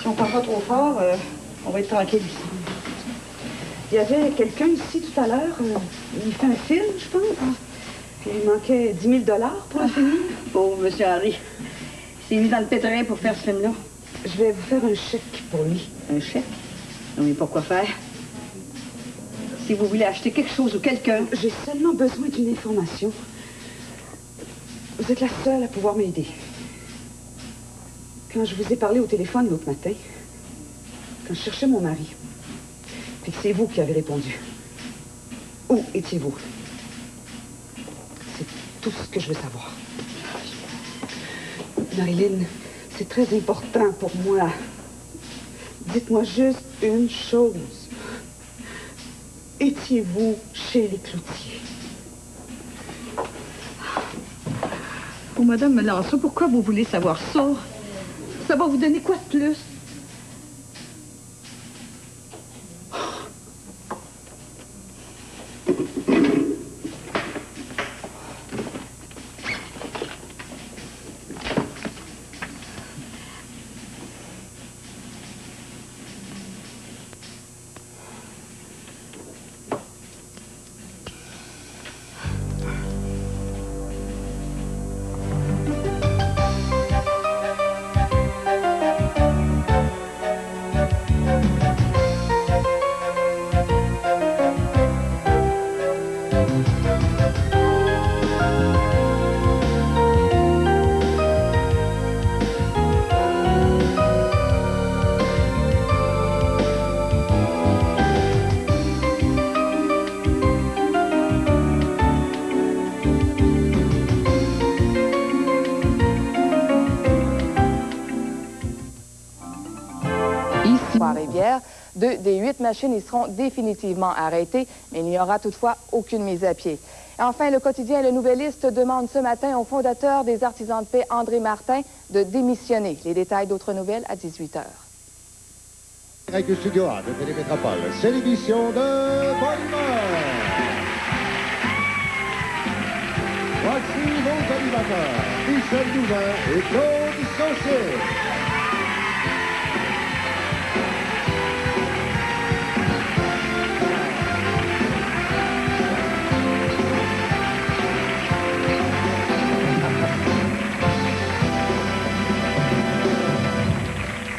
Si on parle pas trop fort, on va être tranquille ici. Il y avait quelqu'un ici tout à l'heure, il fait un film, je pense. Puis il manquait 10 000 $ pour le finir. Pauvre M. Harry. Il s'est mis dans le pétrin pour faire ce film-là. Je vais vous faire un chèque pour lui. Un chèque? Non, mais pourquoi faire? Si vous voulez acheter quelque chose ou quelqu'un... J'ai seulement besoin d'une information. Vous êtes la seule à pouvoir m'aider. Quand je vous ai parlé au téléphone l'autre matin, quand je cherchais mon mari, puis que c'est vous qui avez répondu. Où étiez-vous? C'est tout ce que je veux savoir. Marilyn, c'est très important pour moi. Dites-moi juste une chose. Étiez-vous chez les Cloutiers? Oh, Madame Melançon, pourquoi vous voulez savoir ça? Ça va vous donner quoi de plus? Trois-Rivières. 2 des 8 machines y seront définitivement arrêtées, mais il n'y aura toutefois aucune mise à pied. Et enfin, le quotidien Le Nouvelliste demande ce matin au fondateur des Artisans de paix, André Martin, de démissionner. Les détails d'autres nouvelles à 18 h. Direct du studio A de Télémétropole, c'est l'émission de Bonne Humeur. Voici vos animateurs, Michel Louvain et Claude Saucier.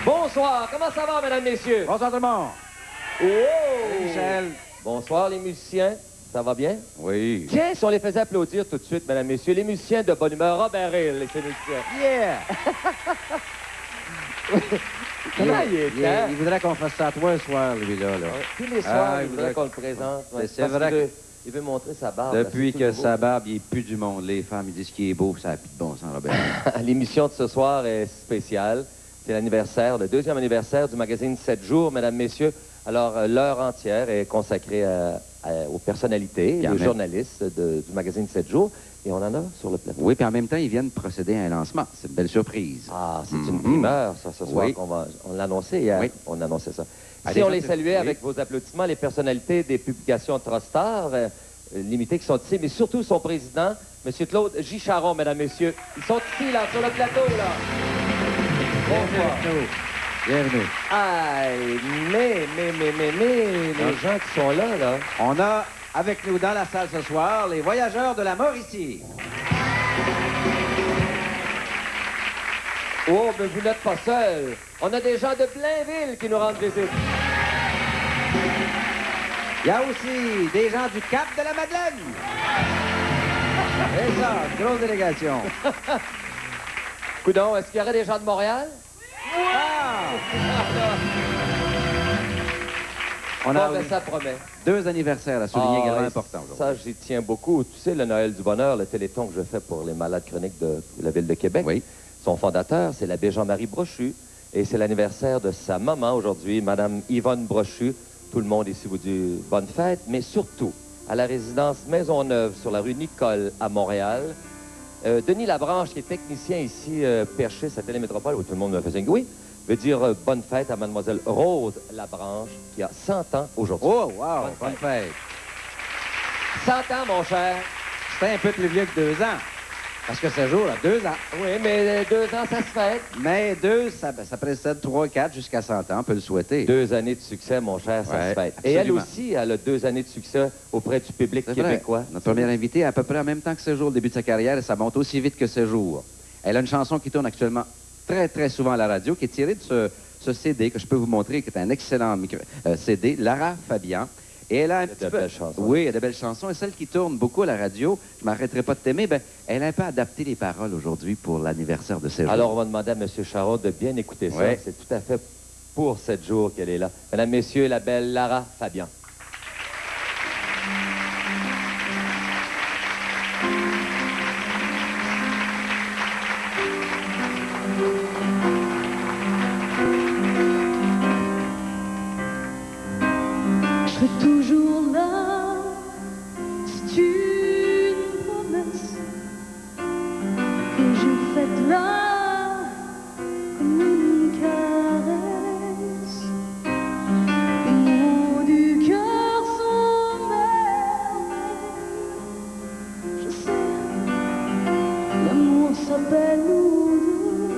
Bonsoir, comment ça va, mesdames, messieurs? Bonsoir tout le monde. Oh! Michel. Bonsoir, les musiciens. Ça va bien? Oui. Tiens, si on les faisait applaudir tout de suite, mesdames, messieurs, les musiciens de Bonne Humeur, Robert Hill et ses musiciens. Yeah! Comment il est temps? Il voudrait qu'on fasse ça à toi ce soir, lui, là. Tous les soirs, Ah, il voudrait qu'on le présente. Ouais, c'est parce vrai qu'il il veut montrer sa barbe. Depuis là, que tout nouveau. sa barbe, il est plus du monde. Les femmes, ils disent qu'il est beau, ça n'a plus de bon sens, Robert. L'émission de ce soir est spéciale. C'est l'anniversaire, le 2e anniversaire du magazine 7 jours, mesdames, messieurs. Alors, l'heure entière est consacrée aux personnalités, aux journalistes du magazine 7 jours. Et on en a sur le plateau. Oui, puis en même temps, ils viennent procéder à un lancement. C'est une belle surprise. Ah, c'est une primeur, ça, ce soir. Oui. On l'a hier. Oui. On annonçait ça. Ah, Si on déjà, les saluait oui. avec vos applaudissements, les personnalités des publications Trostar, limitées, qui sont ici, mais surtout son président, M. Claude J. Charon, mesdames, messieurs. Ils sont ici, là, sur le plateau, là. Bonsoir. Bienvenue. Aïe, les gens qui sont là, là. On a avec nous dans la salle ce soir les voyageurs de la Mauricie. Oh, mais vous n'êtes pas seuls. On a des gens de Blainville qui nous rendent visite. Il y a aussi des gens du Cap de la Madeleine. C'est ça, une grosse délégation. Coudon, est-ce qu'il y aurait des gens de Montréal? On Bon, a ben, ça promet. 2 anniversaires à souligner également importants. Ça, j'y tiens beaucoup. Tu sais, le Noël du bonheur, le téléthon que je fais pour les malades chroniques de la ville de Québec. Oui. Son fondateur, c'est l'abbé Jean-Marie Brochu. Et c'est l'anniversaire de sa maman aujourd'hui, Madame Yvonne Brochu. Tout le monde ici vous dit bonne fête, mais surtout, à la résidence Maisonneuve, sur la rue Nicole, à Montréal, Denis Labranche, qui est technicien ici, perchiste à Télémétropole, où tout le monde me faisait oui, veut dire bonne fête à Mademoiselle Rose Labranche, qui a 100 ans aujourd'hui. Oh, wow, bonne fête. 100 ans, mon cher. C'est un peu plus vieux que 2 ans. Parce que 7 jours, là, 2 ans. Oui, mais 2 ans, ça se fait. Mais 2, ça précède 3, 4 jusqu'à 100 ans, on peut le souhaiter. 2 années de succès, mon cher, ça Ouais, se fait. Et elle absolument. aussi, elle a 2 années de succès auprès du public C'est vrai. québécois. Notre première invitée, à peu près en même temps que Séjour, le début de sa carrière, et ça monte aussi vite que Séjour. Elle a une chanson qui tourne actuellement très, très souvent à la radio, qui est tirée de ce CD que je peux vous montrer, qui est un excellent CD, Lara Fabian. Et elle a un petit de peu... belles chansons. Oui, elle a de belles chansons. Et celle qui tourne beaucoup à la radio, Je m'arrêterai pas de t'aimer, ben, elle a un peu adapté les paroles aujourd'hui pour l'anniversaire de Séjour. Alors, on va demander à M. Charon de bien écouter ça. Ouais. C'est tout à fait pour 7 jours qu'elle est là. Mesdames, Messieurs, la belle Lara Fabian. Je serai toujours là, c'est une promesse que je faite là comme une caresse. Les mots du cœur sont merveilleux. Je sais, l'amour s'appelle nous deux.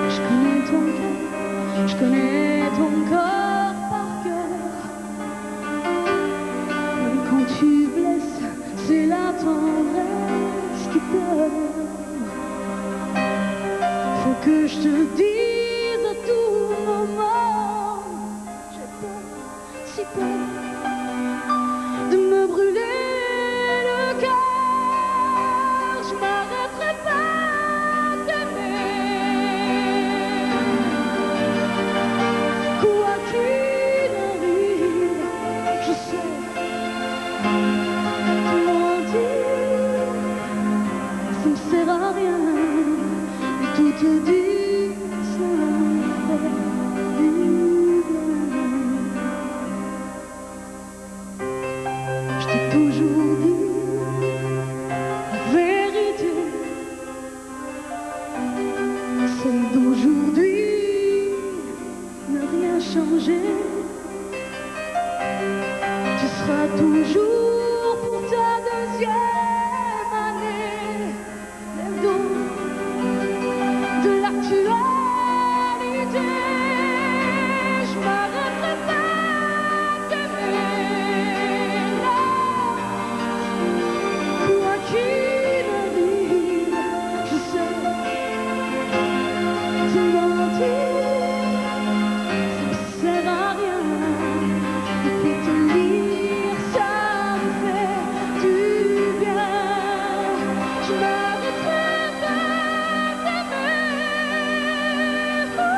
Je connais ton cœur, je connais ton corps par cœur. Même quand tu blesses, c'est la tendresse qui pleure. Faut que je te dise à tout moment, j'ai peur, si peur, de me brûler le cœur. Je m'arrêterai pas d'aimer. Quoi qu'il arrive, je sais mentir, ça ne sert à rien. Et tout te dit, ça me fait du bien. Je t'ai toujours dit la vérité, celle d'aujourd'hui ne rien changer. Tu seras toujours pour ta deuxième année le dos de l'actualité. Je m'arrêterai pas d'aimer, non. Quoi qu'il arrive, je sais te mentir, ça ne sert à rien. Et puis te lire, ça me fait du bien. Je m'arrêterai pas d'aimer pour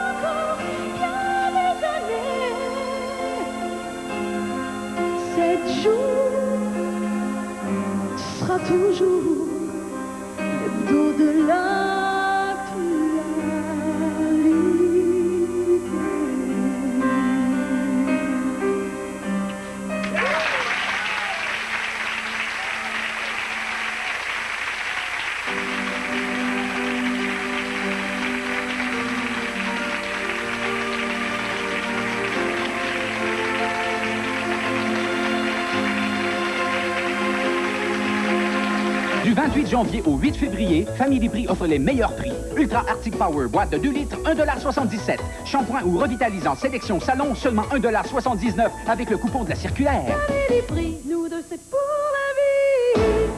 encore bien des années. 7 jours, tu seras toujours l'hebdo de Du 28 janvier au 8 février, Family Prix offre les meilleurs prix. Ultra Arctic Power, boîte de 2 litres, 1,77 $. Shampoing ou revitalisant sélection salon, seulement 1,79 $ avec le coupon de la circulaire. Family Prix, nous deux c'est pour la vie.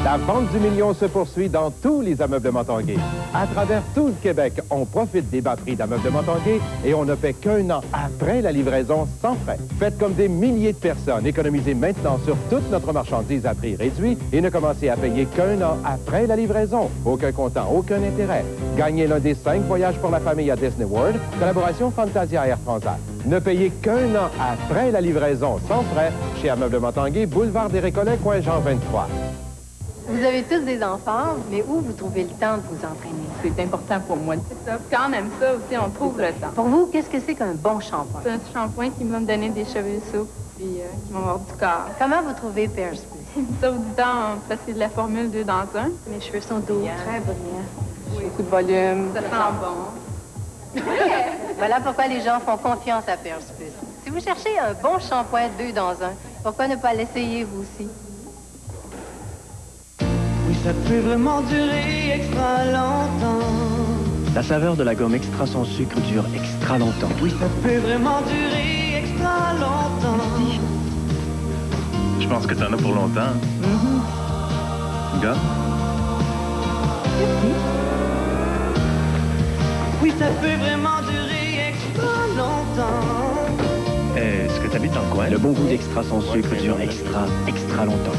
La vente du million se poursuit dans tous les ameublements Tanguay. À travers tout le Québec, on profite des bas prix d'ameublements Tanguay et on ne fait qu'un an après la livraison sans frais. Faites comme des milliers de personnes. Économisez maintenant sur toute notre marchandise à prix réduit et ne commencez à payer qu'un an après la livraison. Aucun comptant, aucun intérêt. Gagnez l'un des 5 voyages pour la famille à Disney World, collaboration Fantasia Air Transat. Ne payez qu'un an après la livraison sans frais chez Ameublement Tanguay, boulevard des Récollets, coin Jean 23. Vous avez tous des enfants, mais où vous trouvez le temps de vous entraîner? C'est important pour moi. C'est ça. Quand on aime ça aussi, on trouve le temps. Pour vous, qu'est-ce que c'est qu'un bon shampoing? C'est un shampoing qui va me donner des cheveux souples puis qui va m'avoir du corps. Comment vous trouvez Pears Plus? Il me sauve du temps parce que c'est de la formule 2 dans 1. Mes cheveux sont doux, très brillants. Oui. Beaucoup de volume. Ça sent bon. Voilà pourquoi les gens font confiance à Pears Plus. Si vous cherchez un bon shampoing 2 dans 1, Pourquoi ne pas l'essayer, vous aussi? Oui, ça peut vraiment durer extra longtemps. La saveur de la gomme extra sans sucre dure extra longtemps. Oui, ça peut vraiment durer extra longtemps. Je pense que t'en as pour longtemps. Gars? Oui, ça peut vraiment durer extra longtemps. Est-ce que t'habites dans le coin? Le bon goût d'extra sans sucre dure extra longtemps.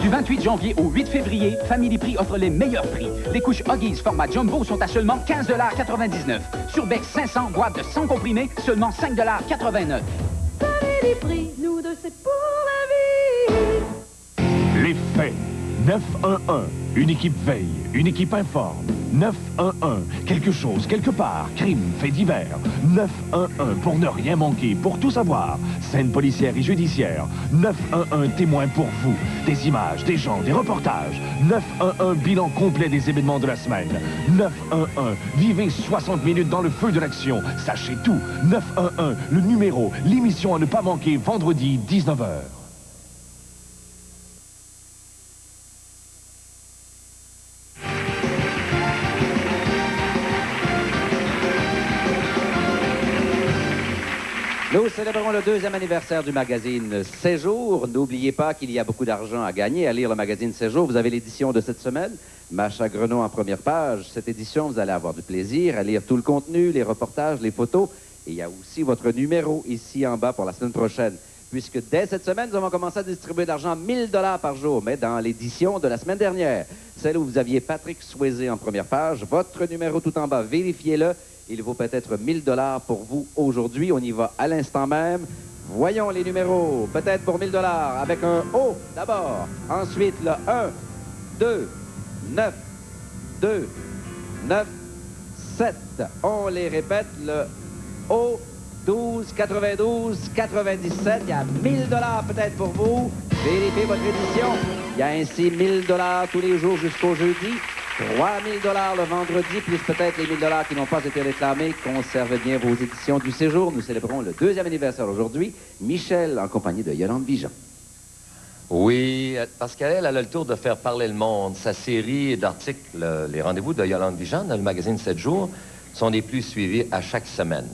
Du 28 janvier au 8 février, Family Prix offre les meilleurs prix. Les couches Huggies format jumbo sont à seulement 15,99 $. Surbex 500 boîtes de 100 comprimés, seulement 5,89 $. Family Prix, nous deux, c'est pour la vie. Les faits. 911. Une équipe veille, une équipe informe. 911. Quelque chose, quelque part. Crime, fait divers. 911. Pour ne rien manquer, pour tout savoir. Scène policière et judiciaire. 911. Témoin pour vous. Des images, des gens, des reportages. 911. Bilan complet des événements de la semaine. 911. Vivez 60 minutes dans le feu de l'action. Sachez tout. 911. Le numéro, l'émission à ne pas manquer vendredi 19h. Nous célébrons le 2e anniversaire du magazine Séjour. N'oubliez pas qu'il y a beaucoup d'argent à gagner à lire le magazine Séjour. Vous avez l'édition de cette semaine. Macha Grenon en première page. Cette édition, vous allez avoir du plaisir à lire tout le contenu, les reportages, les photos. Et il y a aussi votre numéro ici en bas pour la semaine prochaine. Puisque dès cette semaine, nous avons commencé à distribuer de l'argent 1000 $ par jour. Mais dans l'édition de la semaine dernière, celle où vous aviez Patrick Swayze en première page, votre numéro tout en bas, vérifiez-le. Il vaut peut-être 1000 $ pour vous aujourd'hui. On y va à l'instant même. Voyons les numéros. Peut-être pour 1000 $ avec un O d'abord. Ensuite, le 1, 2, 9, 2, 9, 7. On les répète. Le O, 12, 92, 97. Il y a 1000 $ peut-être pour vous. Vérifiez votre édition. Il y a ainsi 1000 $ tous les jours jusqu'au jeudi. 3000 $ le vendredi, plus peut-être les 1000 $ qui n'ont pas été réclamés. Conservez bien vos éditions du séjour. Nous célébrons le 2e anniversaire aujourd'hui. Michel, en compagnie de Yolande Vigent. Oui, parce qu'elle a le tour de faire parler le monde. Sa série d'articles, les rendez-vous de Yolande Vigent dans le magazine 7 jours, sont les plus suivis à chaque semaine.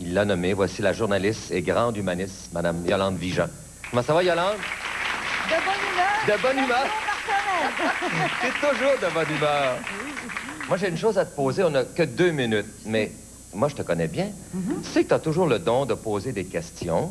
Il l'a nommée. Voici la journaliste et grande humaniste, Mme Yolande Vigent. Comment ça va, Yolande? De bonne humeur. De bonne humeur? T'es toujours de bonne humeur. Moi, j'ai une chose à te poser. On n'a que 2 minutes, mais moi, je te connais bien. Tu sais que tu as toujours le don de poser des questions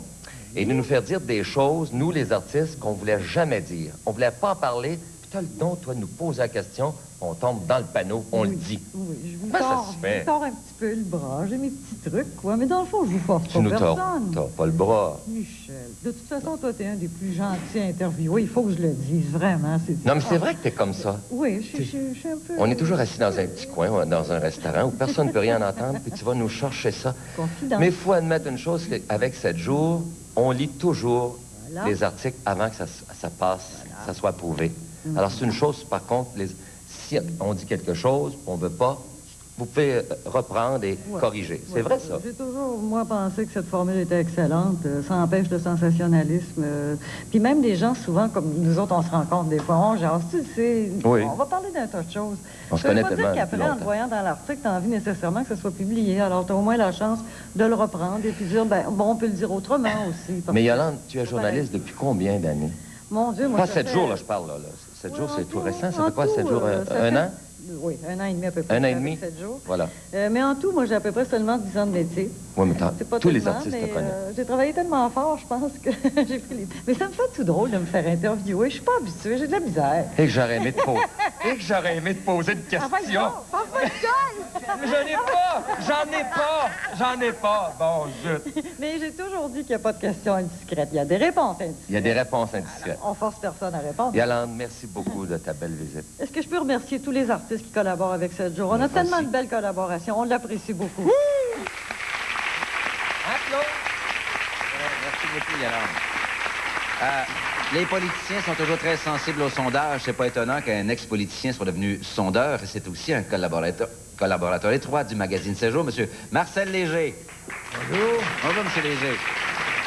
et de nous faire dire des choses, nous, les artistes, qu'on voulait jamais dire. On voulait pas en parler, puis tu as le don, toi, de nous poser la question, on tombe dans le panneau, on le dit. Oui, je vous ça se fait? tords un petit peu le bras. J'ai mes petits trucs, quoi. Mais dans le fond, je vous force Tu pas nous tords personne. pas le bras. Michel, de toute façon, toi, t'es un des plus gentils interviewés. Il faut que je le dise, vraiment. Non, mais c'est vrai que t'es comme ça. Oui, je suis un peu... On est toujours assis dans un petit coin, dans un restaurant, où personne ne peut rien entendre, puis tu vas nous chercher ça. Confident. Mais il faut admettre une chose, qu'avec 7 jours, on lit toujours Voilà. les articles avant que ça passe, ça soit approuvé. Alors, c'est une chose, par contre, si on dit quelque chose, on ne veut pas, vous pouvez reprendre et corriger. C'est vrai, ça? J'ai toujours, moi, pensé que cette formule était excellente. Ça empêche le sensationnalisme. Puis même des gens, souvent, comme nous autres, on se rencontre des fois, on jase, tu sais, Oui. on va parler d'un tas de choses. On se Ça veut connaît pas tellement dire qu'après, en longtemps. le voyant dans l'article, tu as envie nécessairement que ça soit publié. Alors, tu as au moins la chance de le reprendre et puis dire, ben, bon, on peut le dire autrement aussi. parce Mais que- Yolande, tu es journaliste depuis combien d'années? Mon Dieu, moi, Pas ça 7 fait- jours, là, je parle, là. 7 jours, c'est tout récent. Ça en fait quoi, tout, 7 jours? ça Un fait- an? Oui, 1 an et demi à peu près. Un an et avec demi? 7 jours. Voilà. Mais en tout, moi, j'ai à peu près seulement 10 ans de métier. Oui, mais C'est pas tous les tellement, artistes mais, te connaissent. j'ai travaillé tellement fort, je pense que j'ai pris les... Mais ça me fait tout drôle de me faire interviewer. Je suis pas habituée, j'ai de la misère. Et que j'aurais aimé te poser une question. J'en ai pas. Bon, zut. Mais j'ai toujours dit qu'il n'y a pas de questions indiscrètes. Il y a des réponses indiscrètes. Il y a des réponses indiscrètes. On force personne à répondre. Yolande, merci beaucoup de ta belle visite. Est-ce que je peux remercier tous les artistes qui collaborent avec 7 jours? On a Merci. tellement de belles collaborations. On l'apprécie beaucoup. Merci beaucoup, Yolande. Les politiciens sont toujours très sensibles au sondage. C'est pas étonnant qu'un ex-politicien soit devenu sondeur. Et c'est aussi un collaborateur étroit du magazine Séjour, M. Marcel Léger. Bonjour. Bonjour, M. Léger.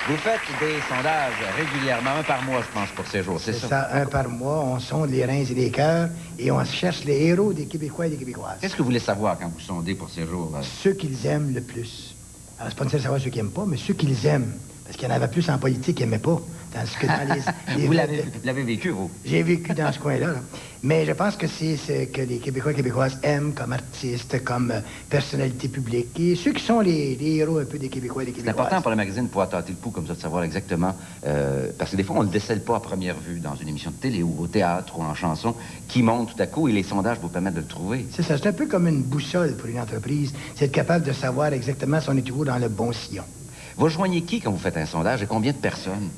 Vous faites des sondages régulièrement, un par mois, je pense, pour ces jours, c'est ça? C'est ça, un par mois. On sonde les reins et les cœurs et on cherche les héros des Québécois et des Québécoises. Qu'est-ce que vous voulez savoir quand vous sondez pour ces jours? Ceux qu'ils aiment le plus. Alors, c'est pas nécessaire de savoir ceux qu'ils n'aiment pas, mais ceux qu'ils aiment. Parce qu'il y en avait plus en politique qui n'aimaient pas. Tandis que dans les vous l'avez vécu, vous? J'ai vécu dans ce coin-là. Là. Mais je pense que c'est ce que les Québécois et Québécoises aiment comme artistes, comme personnalités publiques. Et ceux qui sont les héros un peu des Québécois et des Québécoises. C'est important pour le magazine de pouvoir tâter le pouls comme ça, de savoir exactement... parce que des fois, on ne le décèle pas à première vue dans une émission de télé ou au théâtre ou en chanson, qui monte tout à coup et les sondages vous permettent de le trouver. C'est ça. C'est un peu comme une boussole pour une entreprise. C'est être capable de savoir exactement si on est toujours dans le bon sillon. Vous rejoignez qui quand vous faites un sondage et combien de personnes?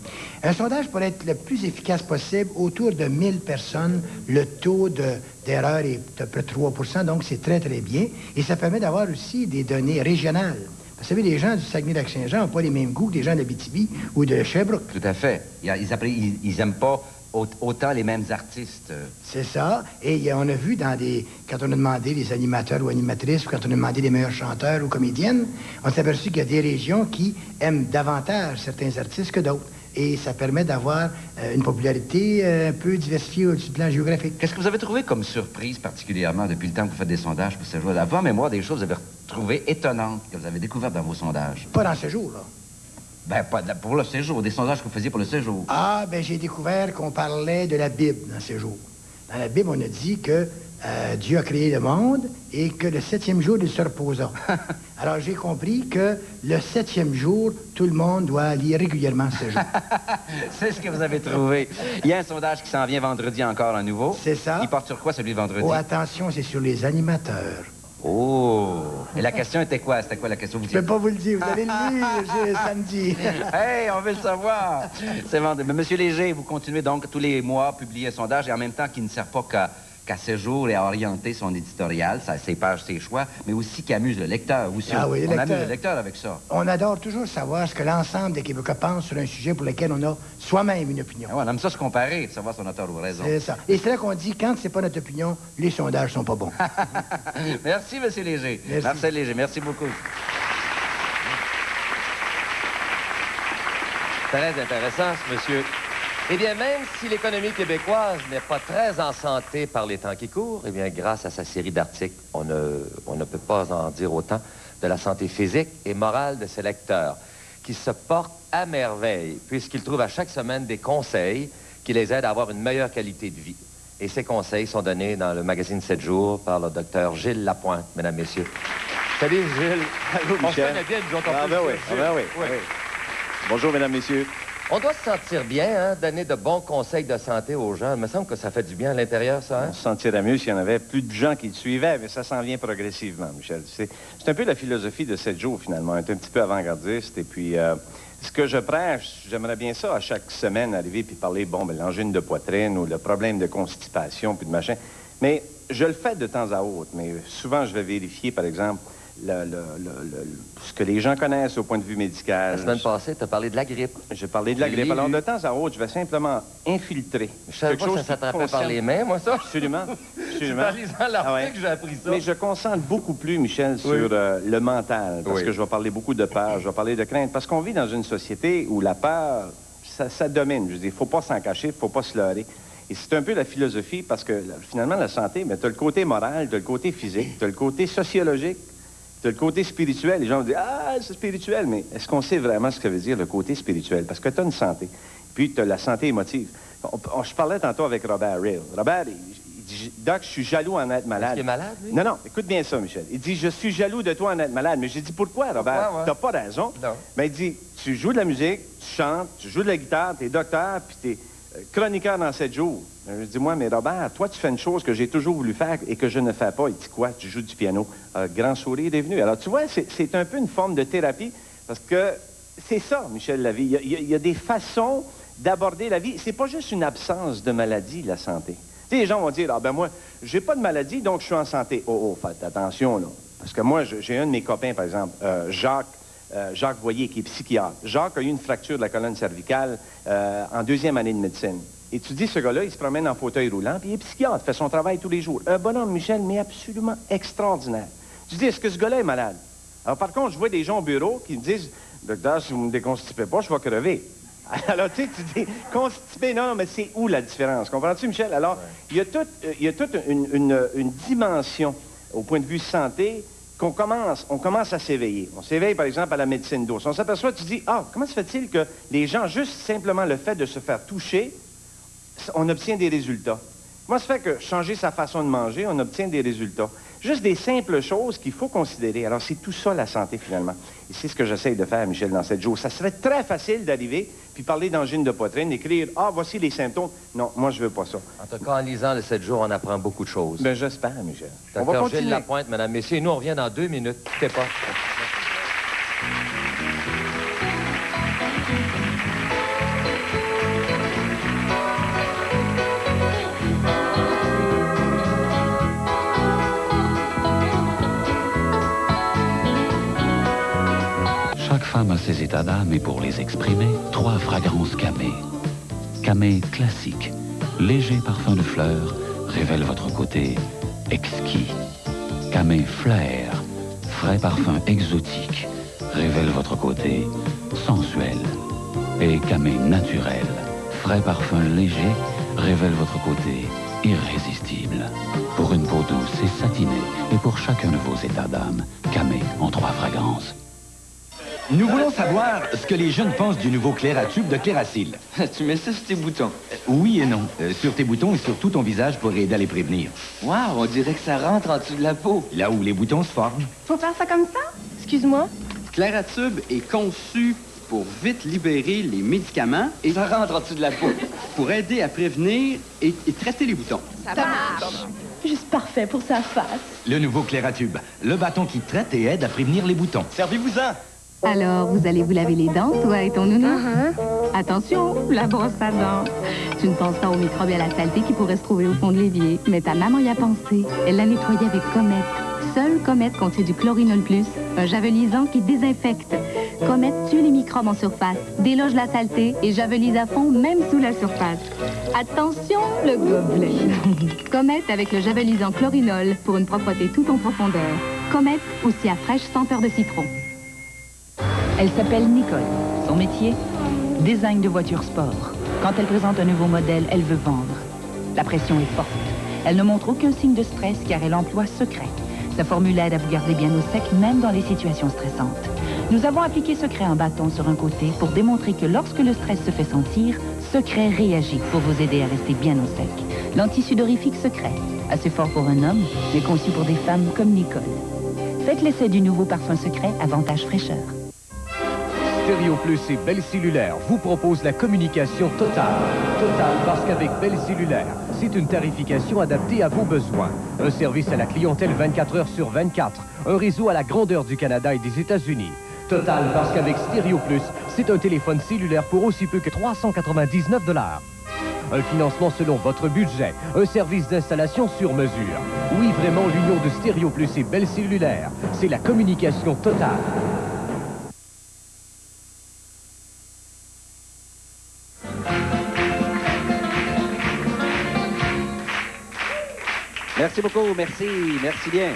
Un sondage pourrait être le plus efficace possible, autour de 1000 personnes. Le taux d'erreur est à peu près 3 %, donc c'est très, très bien. Et ça permet d'avoir aussi des données régionales. Vous savez, les gens du Saguenay-Lac-Saint-Jean n'ont pas les mêmes goûts que les gens d'Abitibi ou de Sherbrooke. Tout à fait. Ils n'aiment pas autant les mêmes artistes. C'est ça. Et on a vu quand on a demandé les animateurs ou animatrices, ou quand on a demandé les meilleurs chanteurs ou comédiennes, on s'est aperçu qu'il y a des régions qui aiment davantage certains artistes que d'autres. Et ça permet d'avoir une popularité un peu diversifiée au plan géographique. Qu'est-ce que vous avez trouvé comme surprise particulièrement depuis le temps que vous faites des sondages pour ces jours? Avant mémoire, des choses que vous avez trouvées étonnantes que vous avez découvertes dans vos sondages. Pas dans ce jour, là. Ben, pas pour le séjour, des sondages que vous faisiez pour le séjour. Ah, ben j'ai découvert qu'on parlait de la Bible dans ce jour. Dans la Bible, on a dit que Dieu a créé le monde et que le 7e jour, il se reposa. Alors, j'ai compris que le 7e jour, tout le monde doit lire régulièrement ce jour. C'est ce que vous avez trouvé. Il y a un sondage qui s'en vient vendredi encore à nouveau. C'est ça. Il porte sur quoi, celui de vendredi? Oh, attention, c'est sur les animateurs. Oh! Et la question était quoi? C'était quoi la question? Je ne peux pas vous le dire. Vous allez le lire samedi. Hey, on veut le savoir! C'est vendredi. Mais Monsieur Léger, vous continuez donc tous les mois à publier un sondage et en même temps qui ne sert pas qu'à séjour et à orienter son éditorial, ses pages, ses choix, mais aussi qui amuse le lecteur. Aussi, ah oui, on amuse le lecteur avec ça. On adore toujours savoir ce que l'ensemble des Québécois pensent sur un sujet pour lequel on a soi-même une opinion. Ah ouais, on aime ça se comparer, de savoir si on a tort ou raison. C'est ça. Et c'est là qu'on dit, quand c'est pas notre opinion, les sondages sont pas bons. Merci, M. Léger. Merci. Marcel Léger, merci beaucoup. Très intéressant, ce monsieur. Eh bien, même si l'économie québécoise n'est pas très en santé par les temps qui courent, eh bien, grâce à sa série d'articles, on ne peut pas en dire autant de la santé physique et morale de ses lecteurs, qui se portent à merveille, puisqu'ils trouvent à chaque semaine des conseils qui les aident à avoir une meilleure qualité de vie. Et ces conseils sont donnés dans le magazine 7 jours par le docteur Gilles Lapointe, mesdames, messieurs. Salut, Gilles. Allô, Michel. On se connaît bien, nous autres. Ah, ben oui, oui. Bonjour, mesdames, messieurs. On doit se sentir bien, hein, donner de bons conseils de santé aux gens. Il me semble que ça fait du bien à l'intérieur, ça. Hein? On se sentirait mieux s'il y en avait plus de gens qui le suivaient, mais ça s'en vient progressivement, Michel. C'est un peu la philosophie de 7 jours, finalement. On est un petit peu avant-gardiste. Et puis, ce que je prêche, j'aimerais bien ça, à chaque semaine, arriver puis parler, l'angine de poitrine ou le problème de constipation, puis de machin. Mais je le fais de temps à autre. Mais souvent, je vais vérifier, par exemple, ce que les gens connaissent au point de vue médical. La semaine passée, tu as parlé de la grippe. J'ai parlé de la grippe. Alors, de temps à autre, je vais simplement infiltrer. Je savais pas que ça t'attrapait par les mains, moi, ça. Absolument. Absolument. Dans lisant l'article, j'ai appris ça. Mais je concentre beaucoup plus, Michel, sur le mental. Parce que je vais parler beaucoup de peur, je vais parler de crainte. Parce qu'on vit dans une société où la peur, ça domine. Je veux dire, il ne faut pas s'en cacher, il ne faut pas se leurrer. Et c'est un peu la philosophie, parce que finalement, la santé, tu as le côté moral, tu as le côté physique, tu as le côté sociologique. Tu as le côté spirituel. Les gens vont dire « Ah, c'est spirituel », mais est-ce qu'on sait vraiment ce que veut dire le côté spirituel? Parce que tu as une santé, puis tu as la santé émotive. Je parlais tantôt avec Robert Rill. Robert, il dit « Doc, je suis jaloux en être malade. » Est-ce qu'il est malade, lui? Non, écoute bien ça, Michel. Il dit « Je suis jaloux de toi en être malade. » Mais j'ai dit « Pourquoi, Robert? T'as pas raison. » Non. Mais il dit « Tu joues de la musique, tu chantes, tu joues de la guitare, t'es docteur, puis t'es chroniqueur dans 7 jours. » Je dis, moi, mais Robert, toi, tu fais une chose que j'ai toujours voulu faire et que je ne fais pas. Il dit quoi? Tu joues du piano. Grand sourire est venu. Alors, tu vois, c'est un peu une forme de thérapie parce que c'est ça, Michel, la vie. Il y a des façons d'aborder la vie. C'est pas juste une absence de maladie, la santé. Tu sais, les gens vont dire, moi, j'ai pas de maladie, donc je suis en santé. Oh, faites attention, là. Parce que moi, j'ai un de mes copains, par exemple, Jacques Voyer, qui est psychiatre. Jacques a eu une fracture de la colonne cervicale en 2e année de médecine. Et tu dis, ce gars-là, il se promène en fauteuil roulant, puis il est psychiatre, fait son travail tous les jours. Un bonhomme, Michel, mais absolument extraordinaire. Tu dis, est-ce que ce gars-là est malade? Alors, par contre, je vois des gens au bureau qui me disent, docteur, si vous me déconstipez pas, je vais crever. Alors, tu sais, tu dis, constipé, non, mais c'est où la différence? Comprends-tu, Michel? Alors, il y a toute une dimension au point de vue santé on commence à s'éveiller. On s'éveille, par exemple, à la médecine douce. On s'aperçoit, tu dis, comment se fait-il que les gens, juste simplement le fait de se faire toucher, on obtient des résultats? Comment se fait que changer sa façon de manger, on obtient des résultats? Juste des simples choses qu'il faut considérer. Alors, c'est tout ça, la santé, finalement. Et c'est ce que j'essaye de faire, Michel, dans 7 jours. Ça serait très facile d'arriver, puis parler d'angine de poitrine, écrire « voici les symptômes ». Non, moi, je veux pas ça. En tout cas, en lisant le 7 jours, on apprend beaucoup de choses. Bien, j'espère, Michel. Docteur Gilles Lapointe, Madame, Messieurs, et nous, on revient dans 2 minutes. Quittez pas. Chaque femme a ses états d'âme et pour les exprimer, 3 fragrances Camay. Camay classique, léger parfum de fleurs, révèle votre côté exquis. Camay flair, frais parfum exotique, révèle votre côté sensuel. Et Camay naturel, frais parfum léger, révèle votre côté irrésistible. Pour une peau douce et satinée, et pour chacun de vos états d'âme, Camay en 3 fragrances. Nous voulons savoir ce que les jeunes pensent du nouveau clair à tube de Cléracil. Tu mets ça sur tes boutons? Oui et non. Sur tes boutons et sur tout ton visage pour aider à les prévenir. Wow, on dirait que ça rentre en dessous de la peau. Là où les boutons se forment. Faut faire ça comme ça? Excuse-moi. Clair à tube est conçu pour vite libérer les médicaments et ça rentre en dessous de la peau. Pour aider à prévenir et traiter les boutons. Ça marche. Juste parfait pour sa face. Le nouveau clair à tube, le bâton qui traite et aide à prévenir les boutons. Servez-vous-en. Alors, vous allez vous laver les dents, toi et ton nounou? Attention, la brosse à dents. Tu ne penses pas aux microbes et à la saleté qui pourraient se trouver au fond de l'évier, mais ta maman y a pensé. Elle l'a nettoyé avec Comet. Seul Comet contient du chlorinol plus, un javelisant qui désinfecte. Comet tue les microbes en surface, déloge la saleté et javelise à fond même sous la surface. Attention, le gobelet. Comet avec le javelisant chlorinol pour une propreté tout en profondeur. Comet, aussi à fraîche senteur de citron. Elle s'appelle Nicole. Son métier? Design de voitures sport. Quand elle présente un nouveau modèle, elle veut vendre. La pression est forte. Elle ne montre aucun signe de stress car elle emploie secret. Sa formule aide à vous garder bien au sec, même dans les situations stressantes. Nous avons appliqué secret en bâton sur un côté pour démontrer que lorsque le stress se fait sentir, secret réagit pour vous aider à rester bien au sec. L'antisudorifique secret, assez fort pour un homme, mais conçu pour des femmes comme Nicole. Faites l'essai du nouveau parfum secret Avantage fraîcheur. Stéréo Plus et Belle Cellulaire vous proposent la communication totale. Totale parce qu'avec Belle Cellulaire, c'est une tarification adaptée à vos besoins. Un service à la clientèle 24 heures sur 24. Un réseau à la grandeur du Canada et des États-Unis. Total parce qu'avec Stéréo Plus, c'est un téléphone cellulaire pour aussi peu que 399 $. Un financement selon votre budget. Un service d'installation sur mesure. Oui, vraiment, l'union de Stéréo Plus et Belle Cellulaire, c'est la communication totale. Merci beaucoup, merci bien.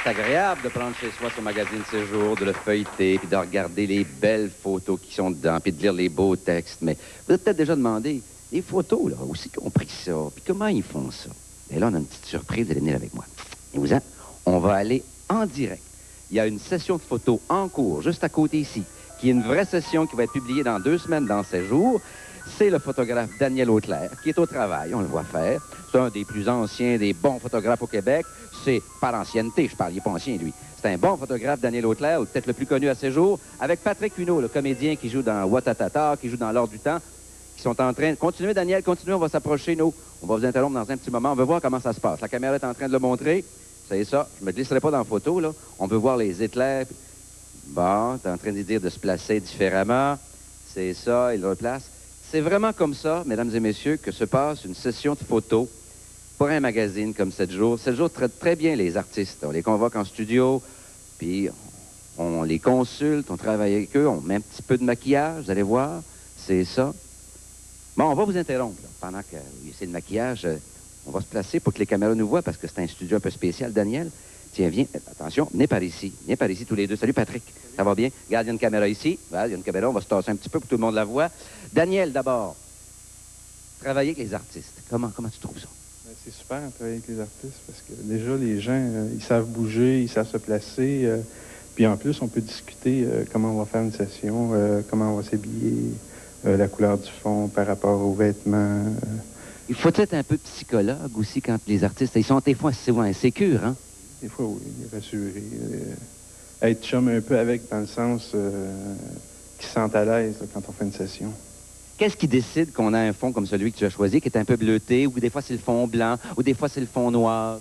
C'est agréable de prendre chez soi ce magazine de séjour, de le feuilleter, puis de regarder les belles photos qui sont dedans, puis de lire les beaux textes. Mais vous avez peut-être déjà demandé, les photos, là, où c'est qu'on pris ça, puis comment ils font ça? Et là, on a une petite surprise, vous allez venir avec moi. Et vous êtes, on va aller en direct. Il y a une session de photos en cours, juste à côté ici, qui est une vraie session qui va être publiée dans 2 semaines dans Séjour. C'est le photographe Daniel Auclair qui est au travail, on le voit faire. C'est un des plus anciens, des bons photographes au Québec. C'est par ancienneté, je parle, il n'est pas ancien, lui. C'est un bon photographe, Daniel Auclair, peut-être le plus connu à Séjour, avec Patrick Huneau, le comédien qui joue dans Ouattatata, qui joue dans L'Or du Temps, qui sont en train... Continuez, Daniel, continuez, on va s'approcher, nous. On va vous interrompre dans un petit moment, on veut voir comment ça se passe. La caméra est en train de le montrer. C'est ça, je me glisserai pas dans la photo, là. On veut voir les éclairs. Bon, t'es en train de dire de se placer différemment. C'est ça, il le replace. C'est vraiment comme ça, mesdames et messieurs, que se passe une session de photos pour un magazine comme 7 jours. 7 jours traite très bien les artistes. On les convoque en studio, puis on les consulte, on travaille avec eux, on met un petit peu de maquillage, vous allez voir, c'est ça. Bon, on va vous interrompre, là, pendant que c'est le maquillage. On va se placer pour que les caméras nous voient, parce que c'est un studio un peu spécial, Daniel. Tiens, viens. Attention, venez par ici. Viens par ici tous les deux. Salut, Patrick. Ça va bien? Regarde, il y a une caméra ici. Voilà, il y a une caméra. On va se tasser un petit peu pour que tout le monde la voit. Daniel, d'abord. Travailler avec les artistes. Comment tu trouves ça? C'est super de travailler avec les artistes parce que déjà, les gens, ils savent bouger, ils savent se placer. Puis en plus, on peut discuter comment on va faire une session, comment on va s'habiller, la couleur du fond par rapport aux vêtements. Il faut être un peu psychologue aussi quand les artistes, ils sont des fois souvent insécures, hein? Des fois, oui, rassurer. Être chum un peu avec dans le sens qu'ils se sentent à l'aise là, quand on fait une session. Qu'est-ce qui décide qu'on a un fond comme celui que tu as choisi, qui est un peu bleuté, ou des fois c'est le fond blanc, ou des fois c'est le fond noir?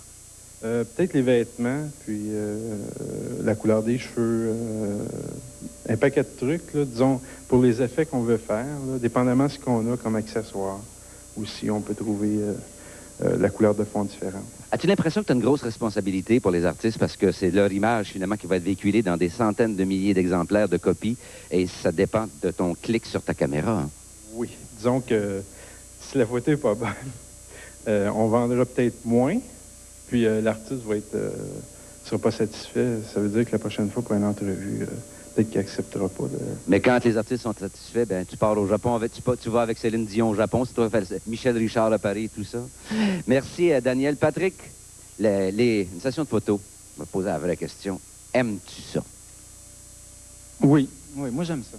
Peut-être les vêtements, puis la couleur des cheveux, un paquet de trucs, là, disons, pour les effets qu'on veut faire, là, dépendamment de ce qu'on a comme accessoire. Aussi, on peut trouver la couleur de fond différente. As-tu l'impression que tu as une grosse responsabilité pour les artistes parce que c'est leur image, finalement, qui va être véhiculée dans des centaines de milliers d'exemplaires de copies et ça dépend de ton clic sur ta caméra? Hein? Oui. Disons que si la photo n'est pas bonne, on vendra peut-être moins, puis l'artiste va être sera pas satisfait. Ça veut dire que la prochaine fois, pour une entrevue, peut-être qu'il n'acceptera pas. Mais quand les artistes sont satisfaits, ben tu pars au Japon, tu vas avec Céline Dion au Japon, c'est toi Michel Richard à Paris, tout ça. Merci, Daniel. Patrick, une session de photos, je vais te poser la vraie question. Aimes-tu ça? Oui, moi j'aime ça.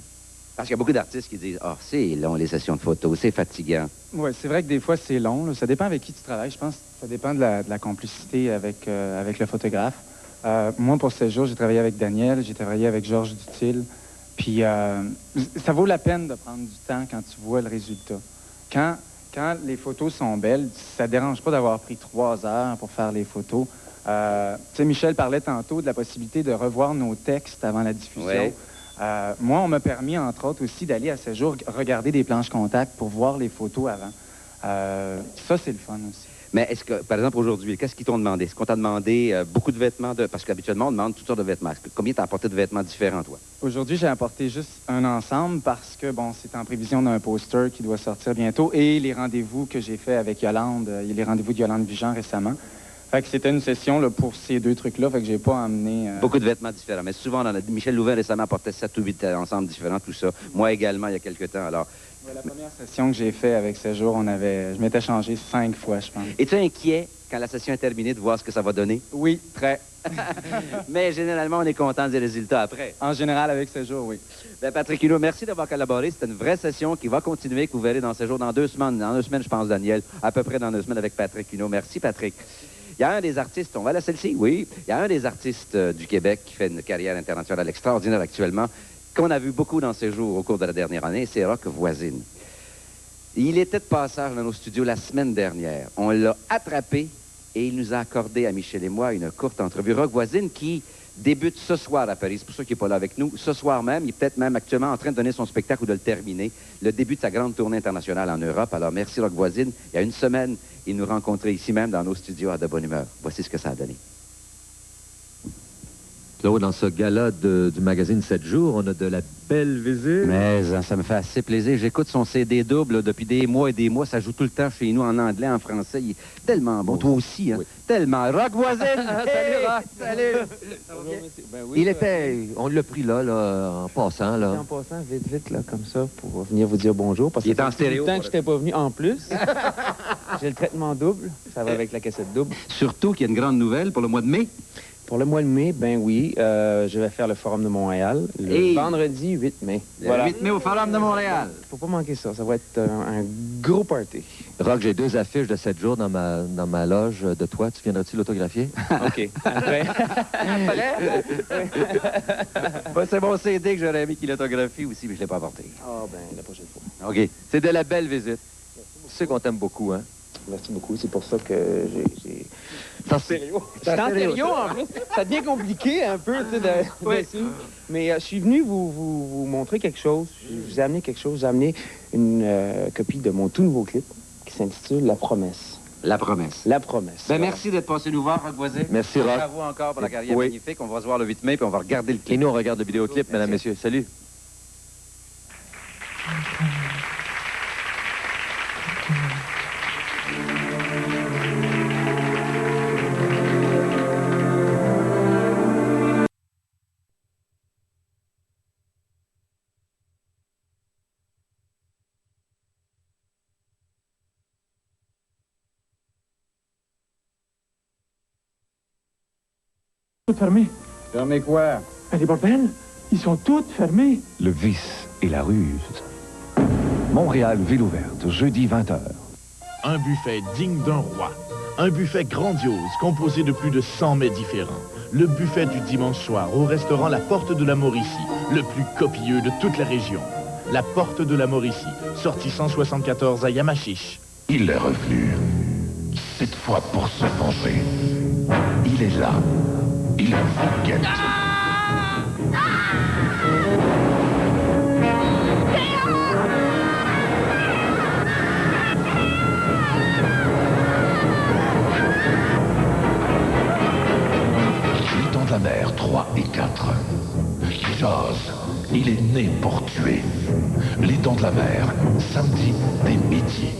Parce qu'il y a beaucoup d'artistes qui disent « Ah, c'est long, les sessions de photos, c'est fatigant. » Oui, c'est vrai que des fois, c'est long. Là. Ça dépend avec qui tu travailles. Je pense que ça dépend de la complicité avec le photographe. Moi, pour ce jour, j'ai travaillé avec Daniel, j'ai travaillé avec Georges Dutil. Puis, ça vaut la peine de prendre du temps quand tu vois le résultat. Quand les photos sont belles, ça ne dérange pas d'avoir pris 3 heures pour faire les photos. Tu sais, Michel parlait tantôt de la possibilité de revoir nos textes avant la diffusion. Ouais. Moi, on m'a permis, entre autres, aussi d'aller à ce jour regarder des planches contact pour voir les photos avant. Ça, c'est le fun aussi. Mais est-ce que, par exemple, aujourd'hui, qu'est-ce qu'ils t'ont demandé? Est-ce qu'on t'a demandé beaucoup de vêtements? Parce qu'habituellement, on demande toutes sortes de vêtements. Combien t'as apporté de vêtements différents, toi? Aujourd'hui, j'ai apporté juste un ensemble parce que, bon, c'est en prévision d'un poster qui doit sortir bientôt et les rendez-vous que j'ai fait avec Yolande, les rendez-vous de Yolande Vigent récemment. Fait que c'était une session là, pour ces 2 trucs-là, fait que j'ai pas amené... Beaucoup de vêtements différents, mais souvent, Michel Louvain récemment portait 7 ou 8 ensembles différents, tout ça. Moi également, il y a quelques temps, alors... Ouais, la première session que j'ai faite avec ce jour, je m'étais changé 5 fois, je pense. Es-tu inquiet quand la session est terminée de voir ce que ça va donner? Oui, très. Mais généralement, on est content des résultats après. En général, avec ce jour, oui. Bien, Patrick Hulot, merci d'avoir collaboré. C'était une vraie session qui va continuer, que vous verrez dans ce jour, dans 2 semaines. Dans 2 semaines, je pense, Daniel. À peu près dans 2 semaines avec Patrick Hulot. Merci, Patrick. Il y a un des artistes, on va à celle-ci, oui. Il y a un des artistes du Québec qui fait une carrière internationale extraordinaire actuellement, qu'on a vu beaucoup dans ses jours au cours de la dernière année, c'est Roch Voisine. Il était de passage dans nos studios la semaine dernière. On l'a attrapé et il nous a accordé, à Michel et moi, une courte entrevue. Roch Voisine qui débute ce soir à Paris. C'est pour ça qu'il n'est pas là avec nous. Ce soir même, il est peut-être même actuellement en train de donner son spectacle ou de le terminer. Le début de sa grande tournée internationale en Europe. Alors, merci Roch Voisine. Il y a une semaine, il nous rencontrait ici même dans nos studios à De Bonne Humeur. Voici ce que ça a donné. Claude, dans ce gala du magazine 7 jours, on a de la belle visite. Mais ça me fait assez plaisir. J'écoute son CD double là, depuis des mois et des mois. Ça joue tout le temps chez nous en anglais, en français. Il est tellement bon. Toi aussi, hein? Oui. Tellement. Roch Voisine! Salut, Roch! Salut! Bonjour, ben oui, on l'a pris là, en passant. Là. En passant, vite, là, comme ça, pour venir vous dire bonjour. Parce il est en stéréo. Tant que je n'étais pas venu en plus. J'ai le traitement double. Ça va avec la cassette double. Surtout qu'il y a une grande nouvelle pour le mois de mai. Pour le mois de mai, ben oui, je vais faire le Forum de Montréal le vendredi 8 mai. Le 8 mai au Forum de Montréal. Faut pas manquer ça, ça va être un gros party. Roch, j'ai 2 affiches de 7 jours dans ma loge de toi. Tu viendras-tu l'autographier? OK. Après? Ben, c'est mon CD que j'aurais aimé qu'il autographie aussi, mais je ne l'ai pas apporté. Ah, ben la prochaine fois. OK. C'est de la belle visite. Tu sais qu'on t'aime beaucoup, hein? Merci beaucoup. C'est pour ça que j'ai... C'est en stéréo. C'est en stéréo, en plus. Ça devient compliqué un peu, tu sais, dessus. Mais je suis venu vous montrer quelque chose. Je vous ai amené quelque chose. J'ai amené une copie de mon tout nouveau clip qui s'intitule La Promesse. La Promesse. La Promesse. Ben, merci d'être passé nous voir, Roch Voisine. Merci, Roch. Bravo encore pour la carrière magnifique. On va se voir le 8 mai, puis on va regarder le clip. Et nous, on regarde le vidéoclip, mesdames, messieurs. Salut. Toutes fermées. Fermez quoi? Les bordels, ils sont toutes fermés. Le vice et la ruse. Montréal, ville ouverte, jeudi 20h. Un buffet digne d'un roi. Un buffet grandiose, composé de plus de 100 mets différents. Le buffet du dimanche soir au restaurant La Porte de la Mauricie, le plus copieux de toute la région. La Porte de la Mauricie, sortie 174 à Yamachiche. Il est revenu. Cette fois pour se venger. Il est là. Il vous guette. Les Dents de la Mer 3 et 4. Jaws, il est né pour tuer. Les Dents de la Mer, samedi dès midi.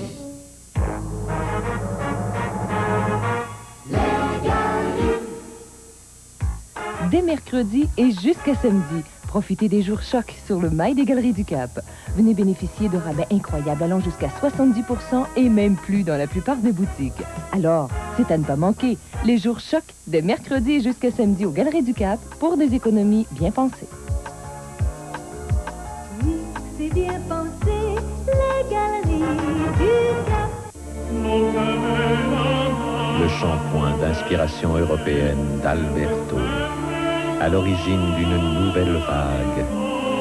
Dès mercredi et jusqu'à samedi, profitez des jours chocs sur le mail des Galeries du Cap. Venez bénéficier de rabais incroyables allant jusqu'à 70% et même plus dans la plupart des boutiques. Alors, c'est à ne pas manquer. Les jours chocs dès mercredi et jusqu'à samedi aux Galeries du Cap pour des économies bien pensées. Oui, c'est bien pensé, les Galeries du Cap. Le shampoing d'inspiration européenne d'Alberto, à l'origine d'une nouvelle vague,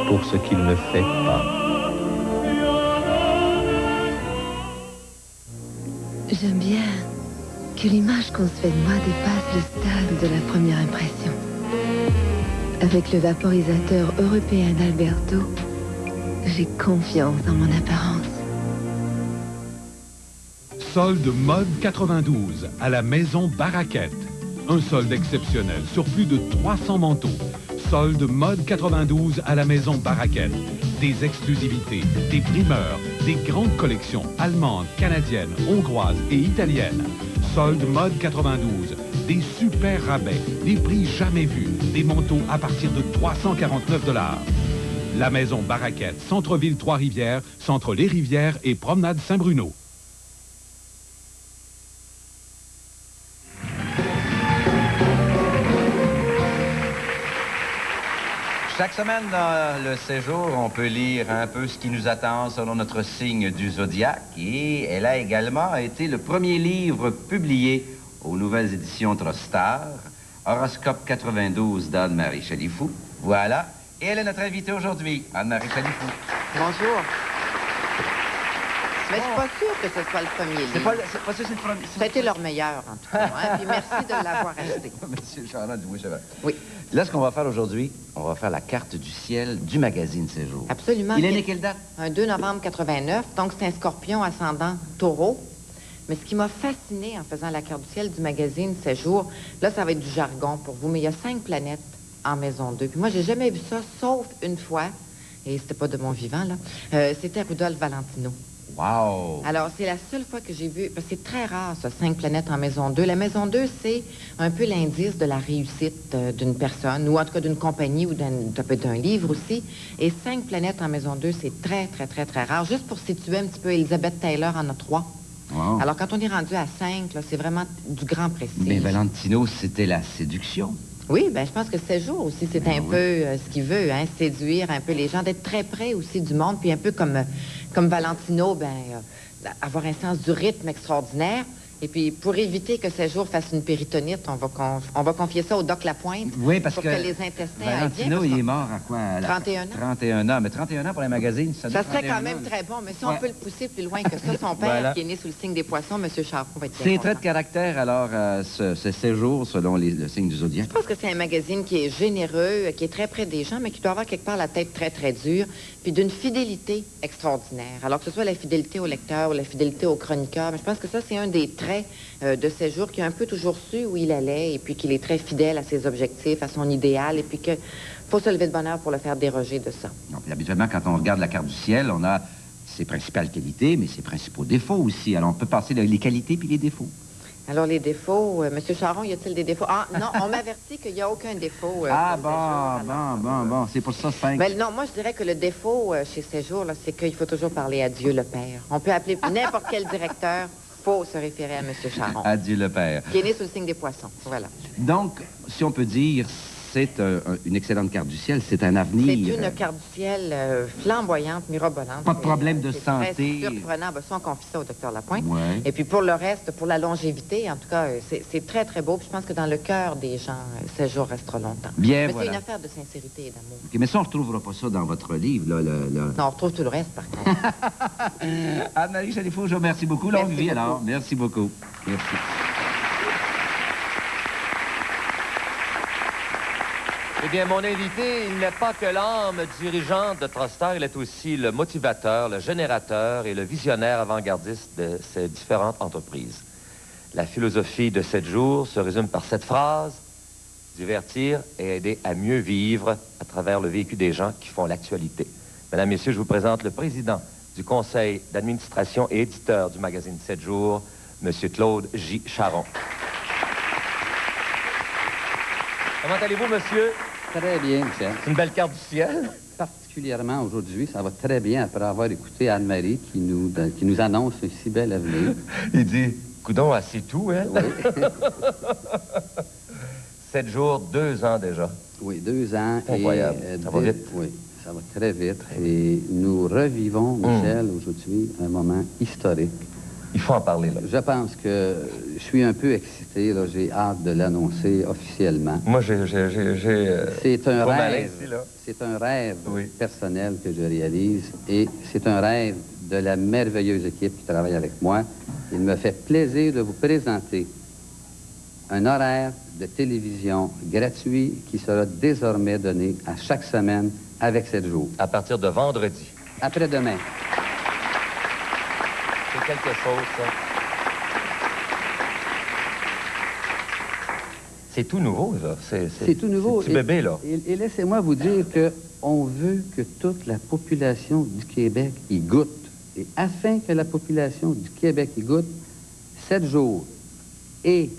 pour ce qu'il ne fait pas. J'aime bien que l'image qu'on se fait de moi dépasse le stade de la première impression. Avec le vaporisateur européen d'Alberto, j'ai confiance en mon apparence. Solde mode 92 à la maison Barraquette. Un solde exceptionnel sur plus de 300 manteaux. Solde mode 92 à la maison Barraquette. Des exclusivités, des primeurs, des grandes collections allemandes, canadiennes, hongroises et italiennes. Solde mode 92. Des super rabais, des prix jamais vus, des manteaux à partir de 349 $. La maison Barraquette, centre-ville Trois-Rivières, centre Les Rivières et promenade Saint-Bruno. Chaque semaine dans le séjour, on peut lire un peu ce qui nous attend selon notre signe du zodiaque. Et elle a également été le premier livre publié aux nouvelles éditions Trostar, Horoscope 92 d'Anne-Marie Chalifou. Voilà. Et elle est notre invitée aujourd'hui, Anne-Marie Chalifou. Bonjour. Mais je suis pas sûre que ce soit le premier livre. C'est pas sûr que c'est le premier. Ça a été leur meilleur, en tout cas. Hein? Puis merci de l'avoir acheté. Monsieur Charland, oui, c'est vrai. Oui. Là, ce qu'on va faire aujourd'hui, on va faire la carte du ciel du magazine Séjour. Absolument. Il est né quelle date? Un 2 novembre 89, donc c'est un scorpion ascendant taureau. Mais ce qui m'a fasciné en faisant la carte du ciel du magazine Séjour, là, ça va être du jargon pour vous, mais il y a 5 planètes en maison 2. Puis moi, j'ai jamais vu ça, sauf une fois, et c'était pas de mon vivant, là, c'était Rudolph Valentino. Wow! Alors, c'est la seule fois que j'ai vu, parce que c'est très rare, ça, 5 planètes en maison 2. La maison 2, c'est un peu l'indice de la réussite d'une personne, ou en tout cas d'une compagnie, ou d'un livre aussi. Et 5 planètes en maison 2, c'est très, très, très, très rare. Juste pour situer un petit peu, Elizabeth Taylor en a 3. Wow. Alors, quand on est rendu à 5, là, c'est vraiment du grand prestige. Mais Valentino, c'était la séduction. Oui, ben je pense que Séjour aussi, c'est un peu ce qu'il veut, hein, séduire un peu les gens, d'être très près aussi du monde, puis un peu comme Valentino, avoir un sens du rythme extraordinaire. Et puis, pour éviter que Séjour fasse une péritonite, on va confier ça au Doc Lapointe. Oui, parce pour que les intestins Valentino, il est mort à quoi? 31 ans. 31 ans. Mais 31 ans pour les magazines, ça serait quand même très bon. Mais si on peut le pousser plus loin que ça, son père, qui est né sous le signe des poissons, M. Charron, va être C'est traits de caractère, alors, ce séjour, selon le signe du zodiaque? Je pense que c'est un magazine qui est généreux, qui est très près des gens, mais qui doit avoir quelque part la tête très, très dure, puis d'une fidélité extraordinaire. Alors que ce soit la fidélité au lecteur ou la fidélité au chroniqueur, mais je pense que ça, c'est un des traits de Séjour qui a un peu toujours su où il allait et puis qu'il est très fidèle à ses objectifs, à son idéal, et puis qu'il faut se lever de bonne heure pour le faire déroger de ça. Donc, habituellement, quand on regarde la carte du ciel, on a ses principales qualités, mais ses principaux défauts aussi. Alors, on peut passer les qualités puis les défauts. Alors, les défauts, M. Charron, y a-t-il des défauts? Ah, non, on m'avertit qu'il n'y a aucun défaut. Bon, c'est pour ça 5. Ben, non, moi, je dirais que le défaut chez Séjour, c'est qu'il faut toujours parler à Dieu le Père. On peut appeler n'importe quel directeur, faut se référer à M. Charon, Adieu le père. qui est né sous le signe des poissons. Voilà. Donc, si on peut dire, c'est une excellente carte du ciel, c'est un C'est avenir. une carte du ciel flamboyante, mirobolante. Pas de problème de C'est santé. très surprenant. Ben, ça, on confie ça au docteur Lapointe. Ouais. Et puis pour le reste, pour la longévité, en tout cas, c'est très, très beau. Puis je pense que dans le cœur des gens, 16 jours restera longtemps. Bien, Mais voilà. c'est une affaire de sincérité et d'amour. OK, mais ça, on ne retrouvera pas ça dans votre livre, là. Non, on retrouve tout le reste, par contre. Anne-Marie Chalifou, je vous remercie beaucoup. Longue vie, alors. Merci beaucoup. Merci. Eh bien, mon invité, il n'est pas que l'âme dirigeante de Trustar, il est aussi le motivateur, le générateur et le visionnaire avant-gardiste de ces différentes entreprises. La philosophie de 7 jours se résume par cette phrase: divertir et aider à mieux vivre à travers le vécu des gens qui font l'actualité. Mesdames, Messieurs, je vous présente le président du conseil d'administration et éditeur du magazine 7 jours, M. Claude J. Charon. Comment allez-vous, monsieur? Très bien, Michel. C'est une belle carte du ciel. Particulièrement aujourd'hui, ça va très bien après avoir écouté Anne-Marie qui nous annonce un si bel avenir. Il dit, coudon, c'est tout, hein? Oui. 7 jours, 2 ans déjà. Oui, 2 ans. Incroyable. Ça va vite. Oui, ça va très vite. Et nous revivons, Michel, aujourd'hui, un moment historique. Il faut en parler, là. Je pense que je suis un peu excité, là. J'ai hâte de l'annoncer officiellement. Moi, j'ai c'est un pas mal rêve. ici, là. C'est un rêve personnel que je réalise et c'est un rêve de la merveilleuse équipe qui travaille avec moi. Il me fait plaisir de vous présenter un horaire de télévision gratuit qui sera désormais donné à chaque semaine avec 7 jours. À partir de vendredi. Après-demain. C'est quelque chose, ça. C'est tout nouveau, là. C'est tout nouveau. C'est un petit bébé, là. Et laissez-moi vous dire qu'on veut que toute la population du Québec y goûte. Et afin que la population du Québec y goûte, 7 jours et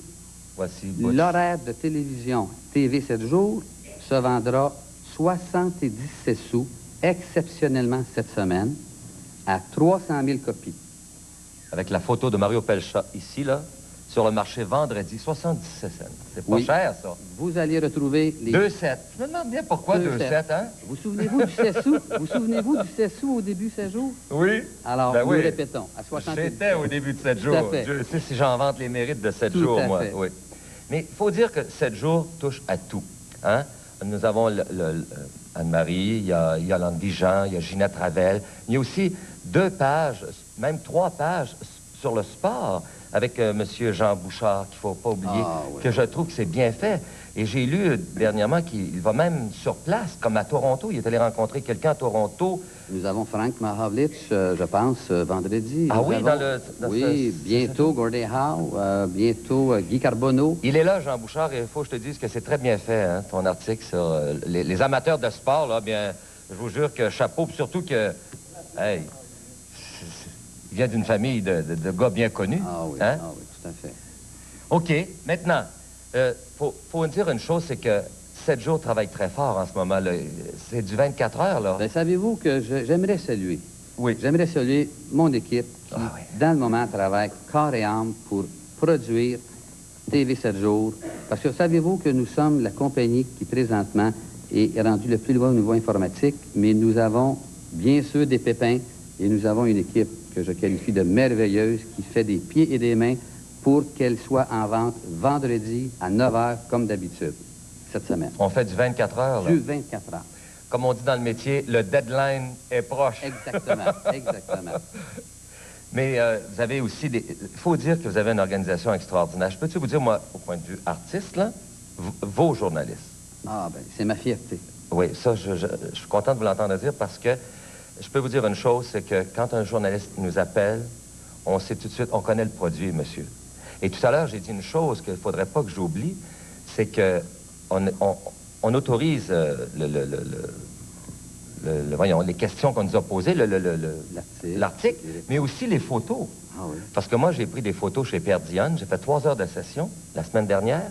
l'horaire de télévision TV 7 jours se vendra 77 sous, exceptionnellement cette semaine, à 300 000 copies. Avec la photo de Mario Pelcha ici, là, sur le marché vendredi, 77 cents. C'est pas cher, ça. Vous allez retrouver les... 2,7. Je me demande bien pourquoi 2,7, hein? Vous souvenez-vous du 16 sous? Vous souvenez-vous du 16 sous au début de 7 jours? Oui. Alors, Ben nous oui. répétons, à 77. J'étais au début de 7 Tout jours. à fait. Je sais si j'en vante les mérites de 7 Tout jours, à moi. fait. Oui. Mais il faut dire que 7 jours touche à tout. Hein? Nous avons Anne-Marie, il y a Yolande Vigent, il y a Ginette Ravel. Il y a aussi 2 pages, même 3 pages sur le sport avec M. Jean Bouchard, qu'il ne faut pas oublier, que je trouve que c'est bien fait. Et j'ai lu dernièrement qu'il va même sur place, comme à Toronto. Il est allé rencontrer quelqu'un à Toronto. Nous avons Frank Mahavlich, je pense, vendredi. Ah oui, oui, bientôt Gordie Howe, bientôt Guy Carbonneau. Il est là, Jean Bouchard, et il faut que je te dise que c'est très bien fait, hein, ton article sur les amateurs de sport, là, bien, je vous jure que chapeau, puis surtout que, hey, il vient d'une famille de gars bien connus. Ah oui, hein? ah oui, tout à fait. OK, maintenant, faut dire une chose, c'est que 7 jours travaillent très fort en ce moment, là. C'est du 24 heures, là. Bien, savez-vous que j'aimerais saluer. Oui. J'aimerais saluer mon équipe qui, dans le moment, travaille corps et âme pour produire TV 7 jours. Parce que savez-vous que nous sommes la compagnie qui, présentement, est rendue le plus loin au niveau informatique, mais nous avons, bien sûr, des pépins et nous avons une équipe que je qualifie de merveilleuse qui fait des pieds et des mains pour qu'elle soit en vente vendredi à 9 h comme d'habitude, cette semaine. On fait du 24 heures, là. Du 24 heures. Comme on dit dans le métier, le deadline est proche. Exactement, exactement. Mais vous avez aussi des... Il faut dire que vous avez une organisation extraordinaire. Je peux-tu vous dire, moi, au point de vue artiste, là, vos journalistes. Ah, ben, c'est ma fierté. Oui, ça, je suis content de vous l'entendre dire parce que je peux vous dire une chose, c'est que quand un journaliste nous appelle, on sait tout de suite, on connaît le produit, monsieur. Et tout à l'heure, j'ai dit une chose qu'il ne faudrait pas que j'oublie, c'est que on autorise voyons, les questions qu'on nous a posées, l'article, mais aussi les photos. Ah oui. Parce que moi, j'ai pris des photos chez Pierre Dionne. J'ai fait 3 heures de session la semaine dernière.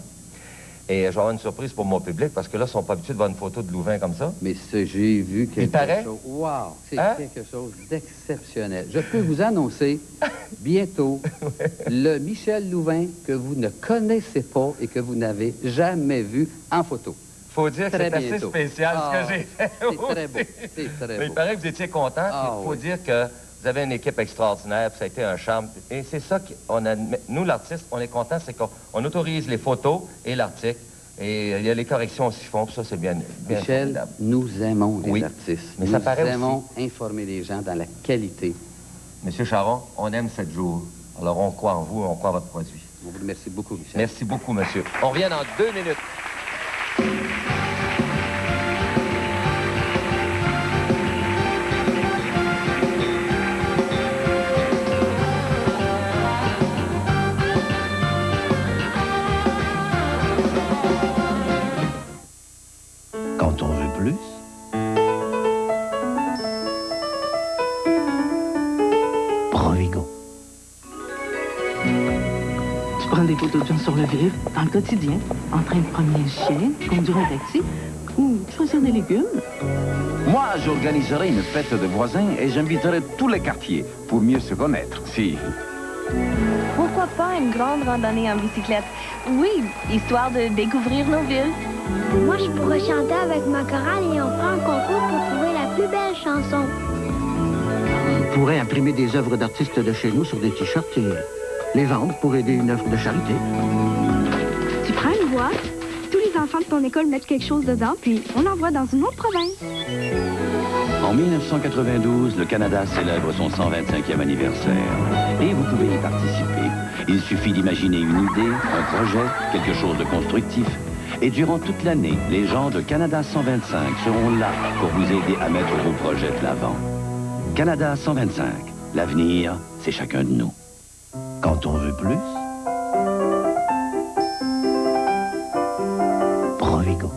Et je vais avoir une surprise pour mon public, parce que là, ils ne sont pas habitués de voir une photo de Louvain comme ça. Mais j'ai vu quelque paraît? chose... Wow! C'est Hein? quelque chose d'exceptionnel. Je peux vous annoncer bientôt le Michel Louvain que vous ne connaissez pas et que vous n'avez jamais vu en photo. Faut dire que c'est assez bientôt. spécial ce que j'ai fait. C'est très beau. C'est très Mais il beau. paraît que vous étiez content. Il faut dire que vous avez une équipe extraordinaire, puis ça a été un charme. Et c'est ça qu'on a. Nous, l'artiste, on est content, c'est qu'on autorise les photos et l'article. Et il y a les corrections aussi font, puis ça, c'est bien Michel, formidable. nous aimons les artistes. Mais nous ça paraît aimons informer les gens dans la qualité. Monsieur Charon, on aime 7 jours. Alors, on croit en vous, on croit en votre produit. On vous remercie beaucoup, Michel. Merci beaucoup, monsieur. On revient dans 2 minutes. Quand on veut plus, Provigo. Tu prends des photos de gens sur le vif, dans le quotidien, en train de promener le chien, conduire un taxi ou choisir des légumes. Moi, j'organiserai une fête de voisins et j'inviterai tous les quartiers pour mieux se connaître. Si. Pourquoi pas une grande randonnée en bicyclette? Oui, histoire de découvrir nos villes. Moi, je pourrais chanter avec ma chorale et on fera un concours pour trouver la plus belle chanson. On pourrait imprimer des œuvres d'artistes de chez nous sur des t-shirts et les vendre pour aider une œuvre de charité. Tu prends une boîte, tous les enfants de ton école mettent quelque chose dedans, puis on l'envoie dans une autre province. En 1992, le Canada célèbre son 125e anniversaire. Et vous pouvez y participer. Il suffit d'imaginer une idée, un projet, quelque chose de constructif. Et durant toute l'année, les gens de Canada 125 seront là pour vous aider à mettre vos projets de l'avant. Canada 125, l'avenir, c'est chacun de nous. Quand on veut plus, Provigo.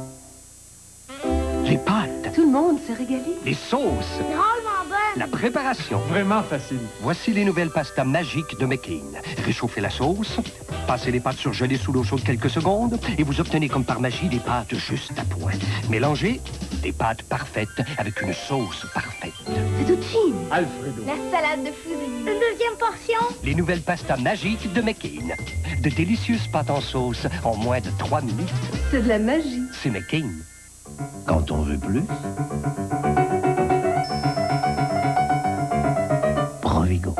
Les pâtes. Tout le monde s'est régalé. Les sauces. Drôlement bonne. La préparation. Vraiment facile. Voici les nouvelles pastas magiques de McCain. Réchauffez la sauce, passez les pâtes surgelées sous l'eau chaude quelques secondes et vous obtenez comme par magie des pâtes juste à point. Mélangez des pâtes parfaites avec une sauce parfaite. C'est tout fine. Alfredo. La salade de fusée. Une deuxième portion. Les nouvelles pastas magiques de McCain. De délicieuses pâtes en sauce en moins de 3 minutes. C'est de la magie. C'est McCain. Quand on veut plus, Provigo.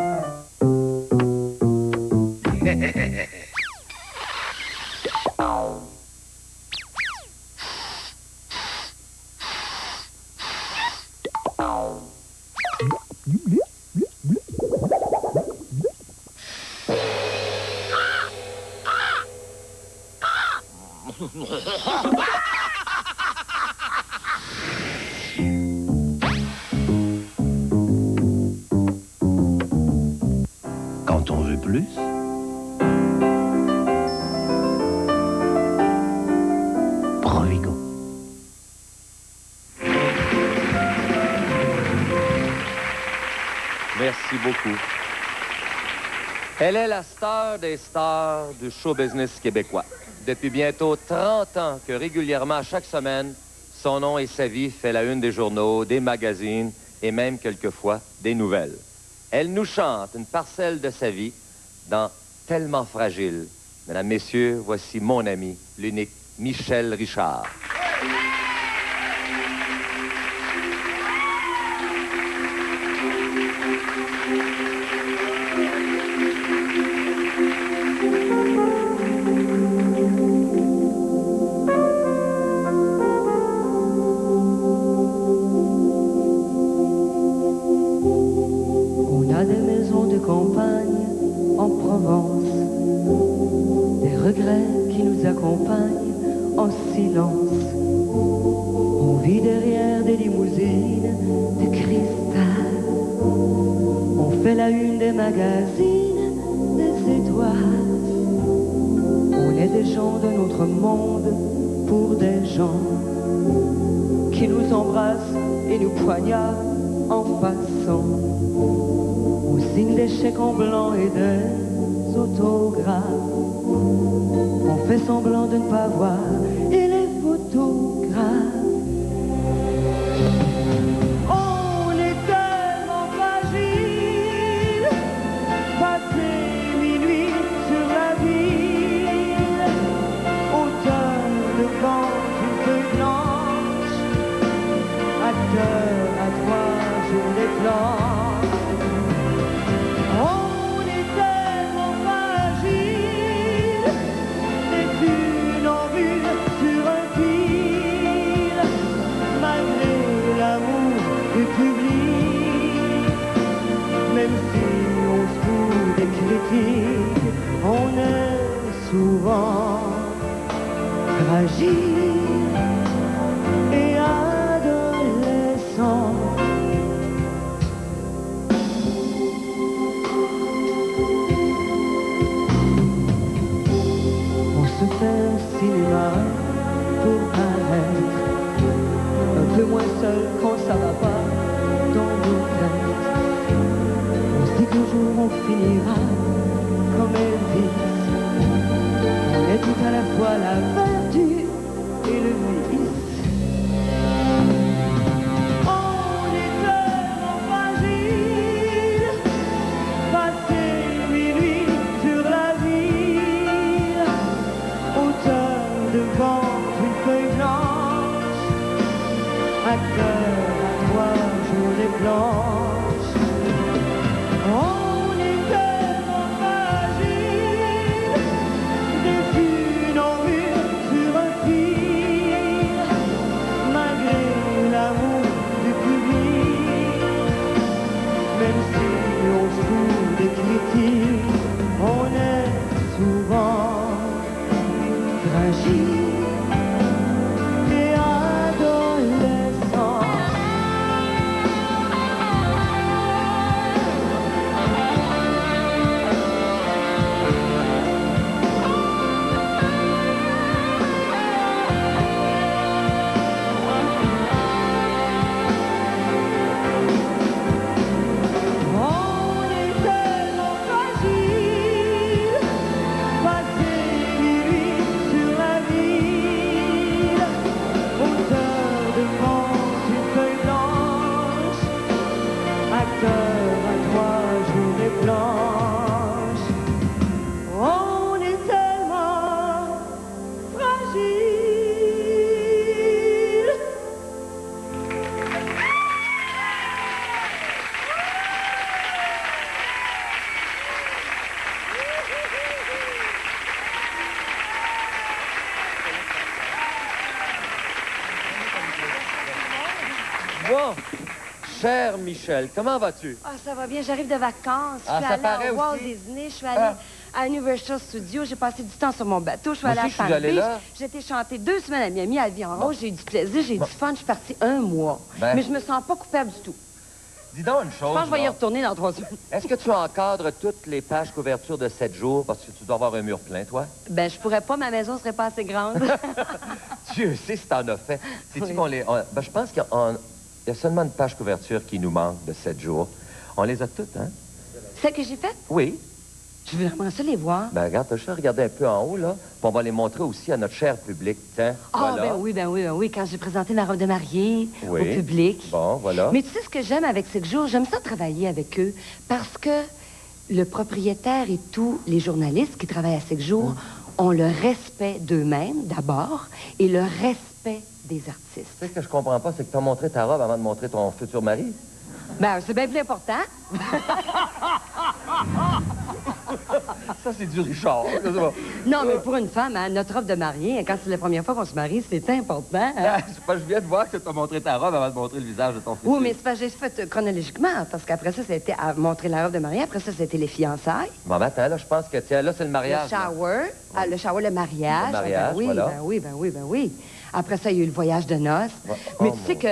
Quand on veut plus, Provigo. Merci beaucoup. Elle est la star des stars du show business québécois. Depuis bientôt 30 ans que régulièrement, chaque semaine, son nom et sa vie fait la une des journaux, des magazines et même quelquefois des nouvelles. Elle nous chante une parcelle de sa vie dans Tellement fragile. Mesdames, Messieurs, voici mon ami, l'unique Michel Richard. On a des maisons de campagne en Provence, des regrets qui nous accompagnent en silence. On vit derrière des limousines de cristal, on fait la une des magazines, des étoiles. On est des gens de notre monde pour des gens qui nous embrassent et nous poignardent en passant. On signe des chèques en blanc et des autographes. On fait semblant de ne pas voir et les photographes. On est tellement fragile, pas Même si on se fout des critiques, on est souvent fragile et adolescent. On se fait un cinéma pour paraître un peu moins seul quand ça va pas dans nos têtes. On se dit qu'un jour on finira comme Elvis. On est tout à la fois la vertu et le vice. On est tellement fragile, passé minuit sur la ville, auteur devant une feuille blanche, acteur à 3 journées blanches. On est tellement fragile, des thunes en mur sur un fil, malgré l'amour du public. Même si on se fout des critiques, on est souvent fragile et adolescent. On est tellement fragile, passé minuit sur la ville, auteur devant une feuille blanche, acteur à 3 journées blanches. On est tellement fragile. Bon, cher Michel, comment vas-tu? Ah, ça va bien, j'arrive de vacances. Ah, Je ça suis allée paraît à Walt aussi. Disney, je suis allée à Universal Studios, j'ai passé du temps sur mon bateau, je suis Moi allée à aussi, je suis Palm allée Beach, là. j'ai été chanter 2 semaines à Miami à Vie en Rose, j'ai eu du plaisir, j'ai eu du fun, je suis partie 1 mois. Ben. Mais je me sens pas coupable du tout. Dis donc une Je chose. pense que je vais y là. retourner dans 3 semaines. Est-ce que tu encadres toutes les pages couverture de 7 jours parce que tu dois avoir un mur plein, toi? Ben, je pourrais pas, ma maison serait pas assez grande. Dieu sait si t'en as fait. Sais-tu Oui. qu'on les... ben, je pense qu'il y a seulement une page couverture qui nous manque de 7 jours. On les a toutes, hein? Celle que j'ai faite, Oui. je veux vraiment ça les voir. Ben, regarde, t'as juste à regarder un peu en haut, là. Puis on va les montrer aussi à notre cher public. Tiens, Ah, voilà. ben oui, ben oui, ben oui, quand j'ai présenté ma robe de mariée Oui. au public. Bon, voilà. Mais tu sais ce que j'aime avec Sept Jours? J'aime ça travailler avec eux parce que le propriétaire et tous les journalistes qui travaillent à Sept Jours ont le respect d'eux-mêmes, d'abord, et le respect des artistes. Tu sais ce que je comprends pas, c'est que t'as montré ta robe avant de montrer ton futur mari. Ben, c'est bien plus important. Ça, c'est du Richard. Non, mais pour une femme, hein, notre robe de mariée, quand c'est la première fois qu'on se marie, c'est important. Hein? C'est pas, je viens de voir que t'as montré ta robe avant de montrer le visage de ton futur. Oui, mais c'est pas j'ai fait chronologiquement, parce qu'après ça, c'était à montrer la robe de mariée. Après ça, c'était les fiançailles. Bon, ben, attends, là, je pense que, tiens, là, c'est le mariage. Le shower. Ah, le shower, le mariage. Le mariage, ben oui, voilà. ben oui, ben oui, ben oui. Après ça, il y a eu le voyage de noces. Ouais. Mais Oh, tu sais que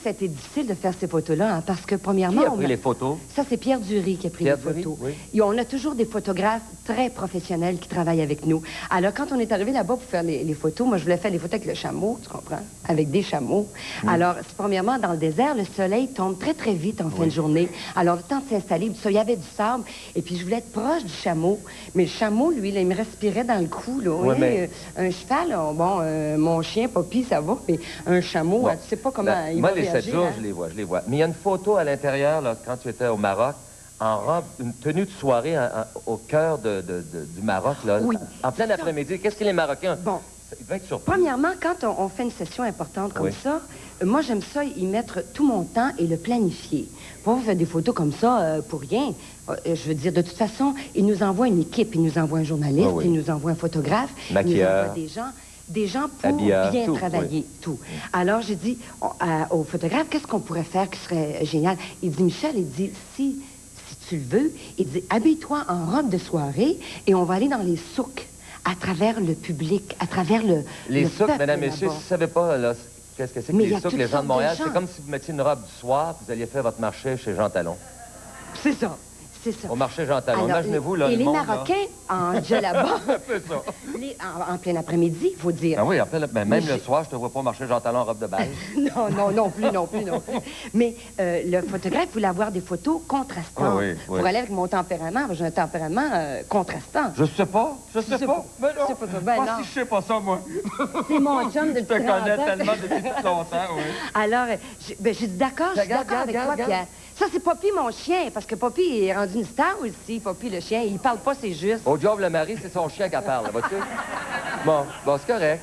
ça a été difficile de faire ces photos-là, hein, parce que premièrement... Qui a pris les photos? Ça, c'est Pierre Dury qui a pris Pierre les Dury, photos. oui. Et on a toujours des photographes très professionnels qui travaillent avec nous. Alors, quand on est arrivé là-bas pour faire les photos, moi, je voulais faire les photos avec le chameau, tu comprends? Avec des chameaux. Alors, premièrement, dans le désert, le soleil tombe très, très vite en fin de journée. Alors, le temps de s'installer, il y avait du sable. Et puis, je voulais être proche du chameau. Mais le chameau, lui, là, il me respirait dans le cou, là. Ouais, Oui, mais- un cheval, là, bon, mon chien, Poppy, ça va. Mais un chameau, Bon. tu sais pas comment il Moi, va les 7 réagir, jours, hein? je les vois. Mais il y a une photo à l'intérieur, là, quand tu étais au Maroc, en robe, une tenue de soirée au cœur du Maroc, là, Oui. en plein après-midi. Qu'est-ce que les Marocains... Bon. Ils devaient être surpris. Premièrement, quand on fait une session importante comme Oui. ça, moi, j'aime ça y mettre tout mon temps et le planifier. Pas faire des photos comme ça pour rien. Je veux dire, de toute façon, ils nous envoient une équipe, ils nous envoient un journaliste, Ah oui. ils nous envoient un photographe, ils nous Maquilleur. envoient des gens pour Habilleur, bien tout, travailler, tout. Alors, j'ai dit au photographe, qu'est-ce qu'on pourrait faire qui serait génial? Il dit, Michel, il dit, si si tu le veux, il dit, habille-toi en robe de soirée et on va aller dans les souks, à travers le public, à travers les le souks, peuple mesdames, messieurs, si là-bas. vous ne savez pas, là, qu'est-ce que c'est que Mais il y les a souks, toutes les gens sortes de de Montréal, gens. c'est comme si vous mettiez une robe du soir, vous alliez faire votre marché chez Jean Talon. C'est ça. C'est ça. Au marché Jean Talon. Alors, Imaginez-vous, là, et le les monde, Marocains en djellaba. C'est ça. En plein après-midi, il faut dire. Ah oui, après, même le soir, je te vois pas marcher Jean Talon en robe de beige. non plus. Mais le photographe voulait avoir des photos contrastantes. Oui. Pour aller avec mon tempérament. J'ai un tempérament contrastant. Je sais pas. Mais non. Ben Moi, non. si je sais pas ça, moi. C'est mon chum de Je te connais tellement depuis longtemps, oui. Alors, j'ai dit d'accord, je suis d'accord avec toi, Pierre. Ça, c'est Poppy, mon chien, parce que Poppy est rendu une star aussi. Poppy, le chien, il parle pas, c'est juste. Au job, le mari, c'est son chien qui parle, vois-tu? Bon, c'est correct.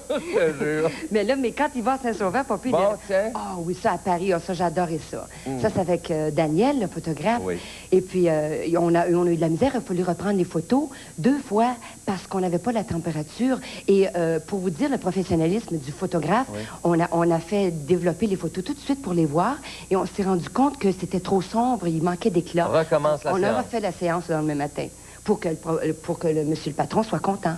Je te jure. Mais quand il va à Saint-Sauveur, Poppy... Bon, tiens. Ah oui, ça, à Paris, ça, j'adorais ça. Ça, c'est avec Daniel, le photographe. Oui. Et puis, on a eu de la misère, il a fallu reprendre les photos 2 fois parce qu'on n'avait pas la température. Et pour vous dire le professionnalisme du photographe, on a fait développer les photos tout de suite pour les voir. Et on s'est rendu compte que c'était trop sombre, il manquait d'éclat. On recommence la séance. On a refait la séance le lendemain matin pour que monsieur le patron soit content.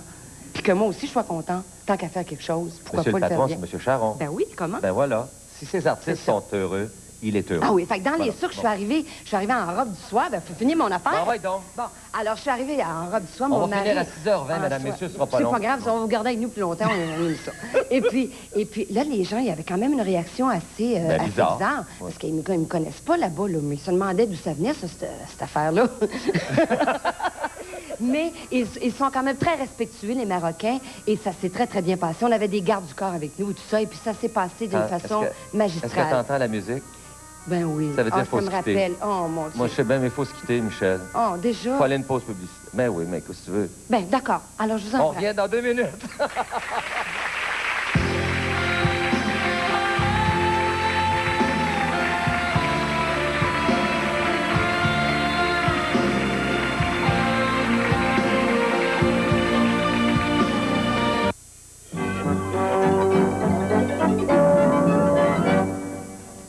Puis que moi aussi, je sois content. Tant qu'à faire quelque chose, pourquoi Monsieur pas le le faire patron, bien? c'est Monsieur Charon. Ben oui, comment? Ben voilà. Si ces artistes sont heureux, il est heureux. Ah oui, fait que dans Voilà. les souks, je suis arrivée en robe du soir. Ben, faut finir mon affaire. Ah ouais, donc. Bon, alors, je suis arrivée en robe du soir. On mon va mari... finir à 6h20, mesdames, messieurs, ce sera pas long. C'est pas grave, on va vous garder avec nous plus longtemps, on aime ça. Et puis, là, les gens, il y avait quand même une réaction assez bizarre. Parce qu'ils ne me connaissent pas là-bas, là, mais ils se demandaient d'où ça venait, cette affaire-là. Mais ils sont quand même très respectueux, les Marocains, et ça s'est très, très bien passé. On avait des gardes du corps avec nous, tout ça, et puis ça s'est passé d'une façon magistrale. Est-ce que tu entends la musique? Ben oui. Ça veut dire faut ça me se quitter. rappelle. Oh, mon Dieu. Moi, je sais bien, mais il faut se quitter, Michel. Oh, déjà? Faut aller à une pause publicitaire. Ben oui, mais qu'est-ce que tu veux? Ben, d'accord. Alors, je vous en On prie. revient dans 2 minutes.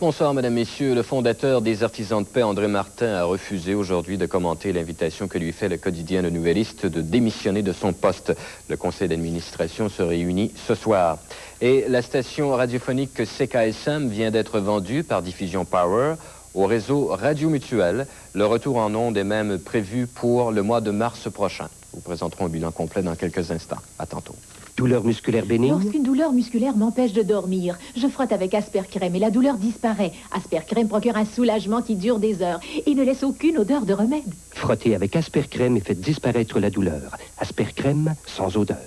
Bonsoir, Mesdames, Messieurs. Le fondateur des Artisans de paix, André Martin, a refusé aujourd'hui de commenter l'invitation que lui fait le quotidien Le Nouvelliste de démissionner de son poste. Le conseil d'administration se réunit ce soir. Et la station radiophonique CKSM vient d'être vendue par Diffusion Power au réseau Radio Mutuel. Le retour en ondes est même prévu pour le mois de mars prochain. Nous vous présenterons un bilan complet dans quelques instants. À tantôt. Douleur musculaire bénigne? Lorsqu'une douleur musculaire m'empêche de dormir, je frotte avec Aspercrème et la douleur disparaît. Aspercrème procure un soulagement qui dure des heures et ne laisse aucune odeur de remède. Frottez avec Aspercrème et faites disparaître la douleur. Aspercrème sans odeur.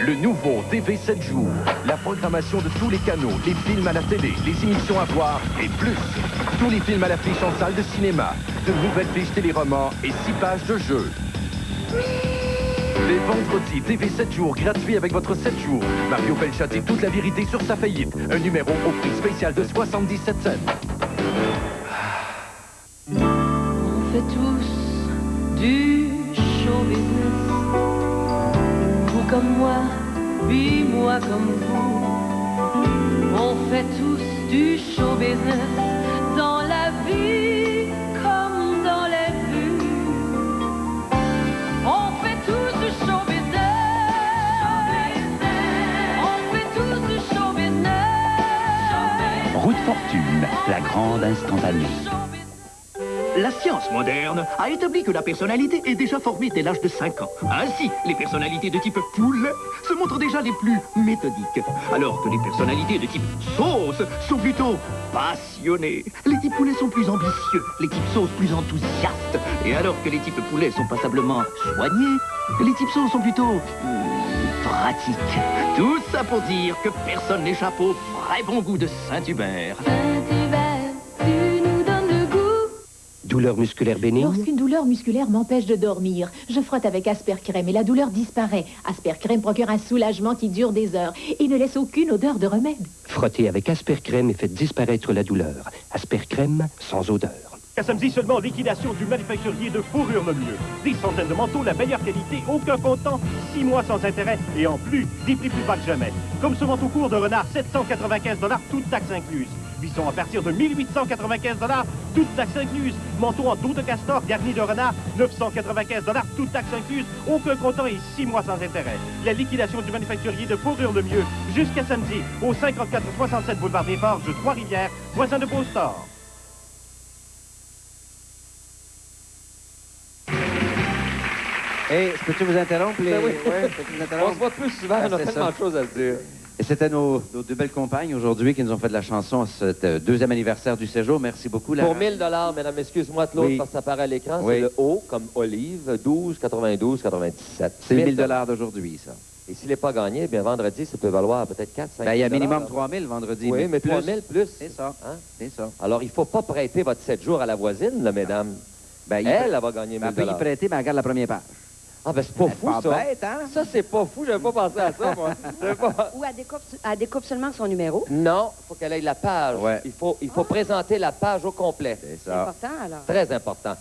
Le nouveau TV 7 jours. La programmation de tous les canaux, les films à la télé, les émissions à voir et plus. Tous les films à l'affiche en salle de cinéma. De nouvelles fiches téléromans et 6 pages de jeux. Les vendredis, TV 7 jours, gratuit avec votre 7 jours. Mario Pelchat dit toute la vérité sur sa faillite. Un numéro au prix spécial de 77 cents. On fait tous du show business. Vous comme moi, puis moi comme vous. On fait tous du show business. Dans la vie comme dans les vues. On fait tous du show business. On fait tous du show business. Route Fortune, la grande instantanée. La science moderne a établi que la personnalité est déjà formée dès l'âge de 5 ans. Ainsi, les personnalités de type poulet se montrent déjà les plus méthodiques, alors que les personnalités de type sauce sont plutôt passionnées. Les types poulets sont plus ambitieux, les types sauce plus enthousiastes, et alors que les types poulets sont passablement soignés, les types sauce sont plutôt pratiques. Tout ça pour dire que personne n'échappe au vrai bon goût de Saint-Hubert. Douleur musculaire bénigne? Lorsqu'une douleur musculaire m'empêche de dormir, je frotte avec Aspercrème et la douleur disparaît. Aspercrème procure un soulagement qui dure des heures et ne laisse aucune odeur de remède. Frottez avec Aspercrème et faites disparaître la douleur. Aspercrème sans odeur. À samedi seulement, liquidation du manufacturier de Fourrure le Mieux. Des centaines de manteaux, la meilleure qualité, aucun comptant, 6 mois sans intérêt et en plus, des prix plus bas que jamais. Comme ce manteau court de renard, 795 $, toutes taxes incluses. Buisson à partir de 1895 $, toutes taxes incluses. Manteau en dos de castor garni de renard, 995 $, toutes taxes incluses, aucun comptant et 6 mois sans intérêt. La liquidation du manufacturier de Fourrure le Mieux jusqu'à samedi au 5467 boulevard des Forges, Trois-Rivières, voisin de Beau Store. Et peux-tu vous interrompre? Ben oui. Ouais, peux-tu vous interrompre? On se voit plus souvent, on a tellement de choses à se dire. Et c'était nos deux belles compagnes aujourd'hui qui nous ont fait de la chanson à ce deuxième anniversaire du séjour. Merci beaucoup, Lara. Pour 1000 $, mesdames, excuse-moi, Claude, Oui. parce que ça apparaît à l'écran, Oui. c'est le O comme Olive, 12,92,97. C'est 1000 $ d'aujourd'hui, ça. Et s'il n'est pas gagné, bien vendredi, ça peut valoir peut-être 4, 5 Ben, il y a 000 minimum 3000 vendredi. Oui, mais 3000 plus. C'est ça. Hein? C'est ça. Alors, il ne faut pas prêter votre 7 jours à la voisine, là, mesdames. Ben, Elle va gagner 1000 Ben, elle peut y prêter, mais elle regarde la première page. Ah, ben, c'est pas fou, pas ça. bête, hein? Ça, c'est pas fou. J'avais pas pensé à ça, moi. Ou elle découpe seulement son numéro. Non, il faut qu'elle ait la page. Ouais. Il faut présenter la page au complet. C'est C'est ça. important, alors. Très important.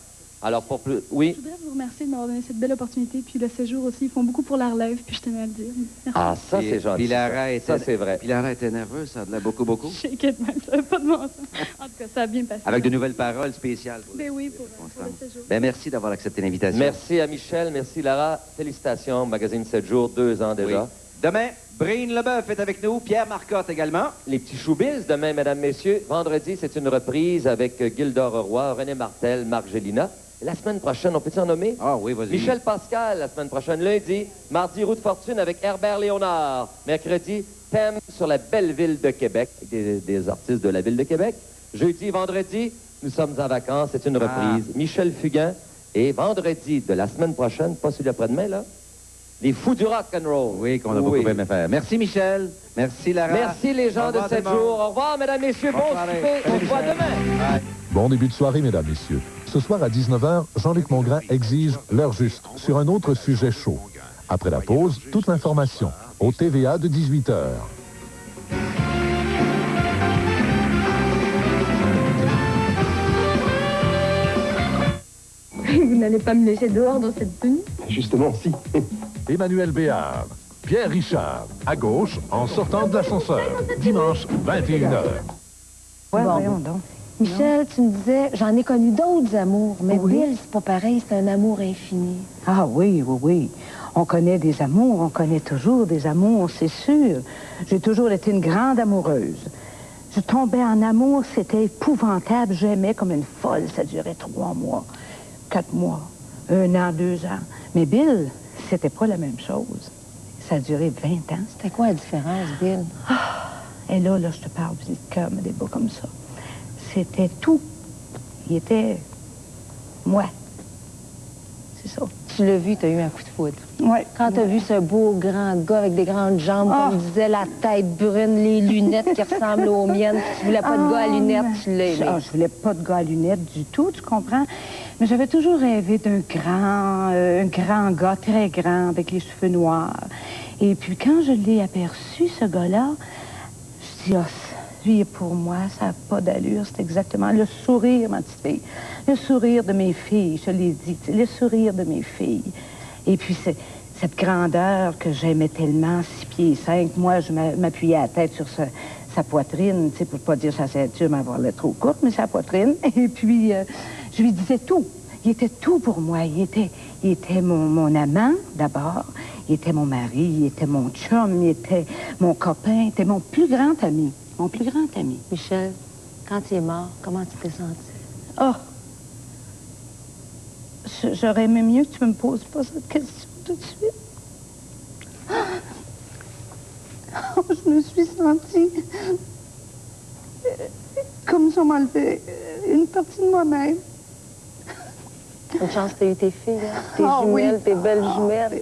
Alors, pour plus... Oui? Je voudrais vous remercier de m'avoir donné cette belle opportunité. Puis le séjour aussi, ils font beaucoup pour la relève, puis je tenais à le dire. Merci. Ah, ça, Puis- c'est gentil. puis Lara était- Ça, c'est vrai. Puis Lara était nerveuse, ça a de l'air beaucoup. Je suis inquiète même, ça n'avait pas de bon sens. En tout cas, ça a bien passé. Avec de nouvelles paroles spéciales. Ben oui, pour le séjour. Ben, merci d'avoir accepté l'invitation. Merci à Michel, merci Lara. Félicitations, Magazine 7 jours, 2 ans déjà. Oui. Demain, Brine Leboeuf est avec nous, Pierre Marcotte également. Les petits showbiz demain, mesdames, messieurs. Vendredi, c'est une reprise avec Gildor Roy, René Martel, Marc Gélina. Et la semaine prochaine, on peut en nommer? Ah oui, vas-y. Michel Pascal, la semaine prochaine, lundi. Mardi, Roue de fortune avec Herbert Léonard. Mercredi, thème sur la belle ville de Québec, avec des artistes de la ville de Québec. Jeudi, vendredi, nous sommes en vacances, c'est une reprise. Michel Fugain. Et vendredi de la semaine prochaine, pas celui d'après-demain, là, les fous du rock and roll. Oui, qu'on a beaucoup aimé faire. Merci, Michel. Merci, Lara. Merci, les gens Au de revoir, 7 tout le monde. jours. Au revoir, mesdames, messieurs. Bon soirée. souper. On se voit demain. Bon début de soirée, mesdames, messieurs. Ce soir à 19h, Jean-Luc Mongrain exige l'heure juste sur un autre sujet chaud. Après la pause, toute l'information au TVA de 18h. Vous n'allez pas me laisser dehors dans cette tenue? Justement, si. Emmanuel Béard, Pierre Richard, à gauche, en sortant de l'ascenseur. Dimanche, 21h. Ouais, voyons donc. Michel, tu me disais, j'en ai connu d'autres amours, mais Bill, c'est pas pareil, c'est un amour infini. Ah oui, oui, oui. On connaît des amours, on connaît toujours des amours, c'est sûr. J'ai toujours été une grande amoureuse. Je tombais en amour, c'était épouvantable. J'aimais comme une folle. Ça durait 3 mois, 4 mois, 1 an, 2 ans. Mais Bill, c'était pas la même chose. Ça a duré 20 ans. C'était quoi la différence, Bill? Et là, je te parle, puis le cœur me débat comme ça. C'était tout. Il était moi. C'est ça. Tu l'as vu, tu as eu un coup de foudre. Oui. Quand tu as vu ce beau grand gars avec des grandes jambes, comme disait, la tête brune, les lunettes qui ressemblent aux miennes, tu voulais pas de gars à lunettes, tu l'as aimé. Je voulais pas de gars à lunettes du tout, tu comprends? Mais j'avais toujours rêvé d'un un grand gars, très grand, avec les cheveux noirs. Et puis quand je l'ai aperçu, ce gars-là, je dis, lui est pour moi, ça n'a pas d'allure, c'est exactement le sourire, ma petite fille. Le sourire de mes filles, je l'ai dit, le sourire de mes filles. Et puis cette grandeur que j'aimais tellement, 6 pieds 5, moi je m'appuyais la tête sur sa poitrine, tu sais, pour pas dire sa ceinture, m'avoir l'air trop courte, mais sa poitrine. Et puis je lui disais tout. Il était tout pour moi. Il était mon amant, d'abord. Il était mon mari, il était mon chum, il était mon copain, il était mon plus grand ami. Mon plus grand ami. Michel, quand il est mort, comment tu t'es senti? Oh! J'aurais aimé mieux que tu me poses pas cette question tout de suite. Oh, je me suis sentie comme si on m'enlevait une partie de moi-même. Une chance que tu as eu tes filles, là. Tes Ah, jumelles, oui. tes belles jumelles.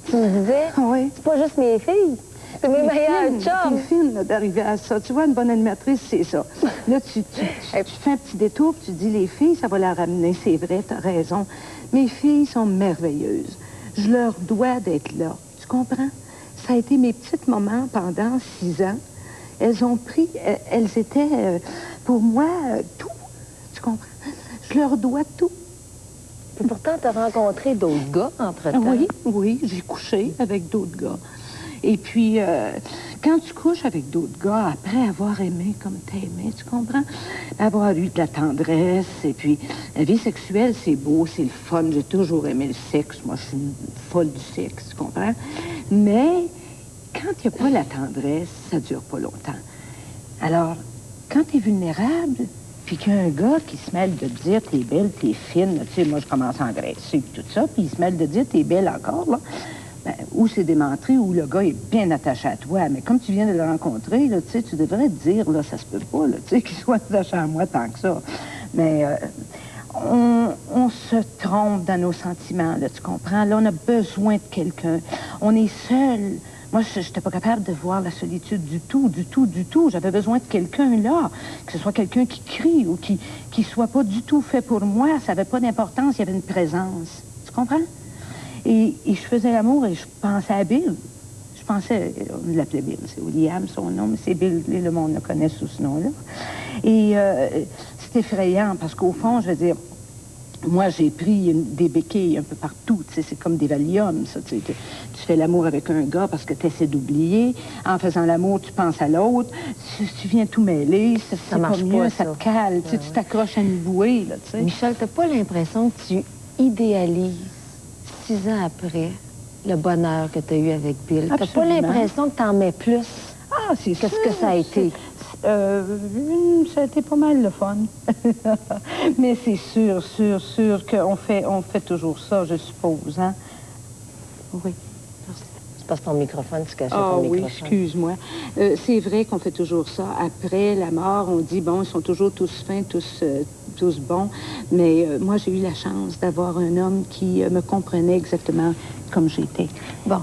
Tu me disais, c'est pas juste mes filles, c'est mes meilleurs chums. C'est fine d'arriver à ça. Tu vois, une bonne animatrice, c'est ça. Là, tu fais un petit détour, puis tu dis, les filles, ça va la ramener. C'est vrai, t'as raison. Mes filles sont merveilleuses. Je leur dois d'être là. Tu comprends? Ça a été mes petites moments pendant 6 ans. Elles ont pris, elles étaient, pour moi, tout. Tu comprends? Je leur dois tout. Et pourtant, tu as rencontré d'autres gars entre-temps. Oui, oui, j'ai couché avec d'autres gars. Et puis, quand tu couches avec d'autres gars, après avoir aimé comme t'aimais, tu comprends? Avoir eu de la tendresse, et puis la vie sexuelle, c'est beau, c'est le fun. J'ai toujours aimé le sexe. Moi, je suis une folle du sexe, tu comprends? Mais quand il n'y a pas la tendresse, ça dure pas longtemps. Alors, quand tu es vulnérable, puis qu'il y a un gars qui se mêle de te dire « t'es belle, t'es fine », tu sais, moi, je commence à engraisser tout ça, puis il se mêle de dire « t'es belle encore », là. Ben, ou c'est démontré, ou le gars est bien attaché à toi. Mais comme tu viens de le rencontrer, là, tu sais, tu devrais te dire, là, ça se peut pas, là, tu sais, qu'il soit attaché à moi tant que ça. Mais on se trompe dans nos sentiments, là, tu comprends? Là, on a besoin de quelqu'un. On est seul. Moi, je n'étais pas capable de voir la solitude du tout, du tout, du tout. J'avais besoin de quelqu'un là, que ce soit quelqu'un qui crie ou qui soit pas du tout fait pour moi. Ça n'avait pas d'importance, il y avait une présence. Tu comprends? Et je faisais l'amour et je pensais à Bill. Je pensais, on l'appelait Bill, c'est William son nom, mais c'est Bill, le monde le connaît sous ce nom-là. Et c'est effrayant parce qu'au fond, je veux dire, moi, j'ai pris des béquilles un peu partout, tu sais, c'est comme des Valium, ça, tu sais. Tu fais l'amour avec un gars parce que tu essaies d'oublier. En faisant l'amour, tu penses à l'autre. Tu viens tout mêler, ça marche pas mieux, ça te cale, tu sais, tu t'accroches à une bouée, là, tu sais. Michel, t'as pas l'impression que tu idéalises 6 ans après, le bonheur que tu as eu avec Bill? T'as pas l'impression que t'en mets plus c'est que ce que ça a été? Ça a été pas mal le fun. Mais c'est sûr qu'on fait toujours ça, je suppose, hein? Oui. C'est parce que ton microphone, tu cachais ton microphone. Oui, excuse-moi. C'est vrai qu'on fait toujours ça. Après la mort, on dit, bon, ils sont toujours tous fins, tous bons. Mais moi, j'ai eu la chance d'avoir un homme qui me comprenait exactement comme j'étais. Bon,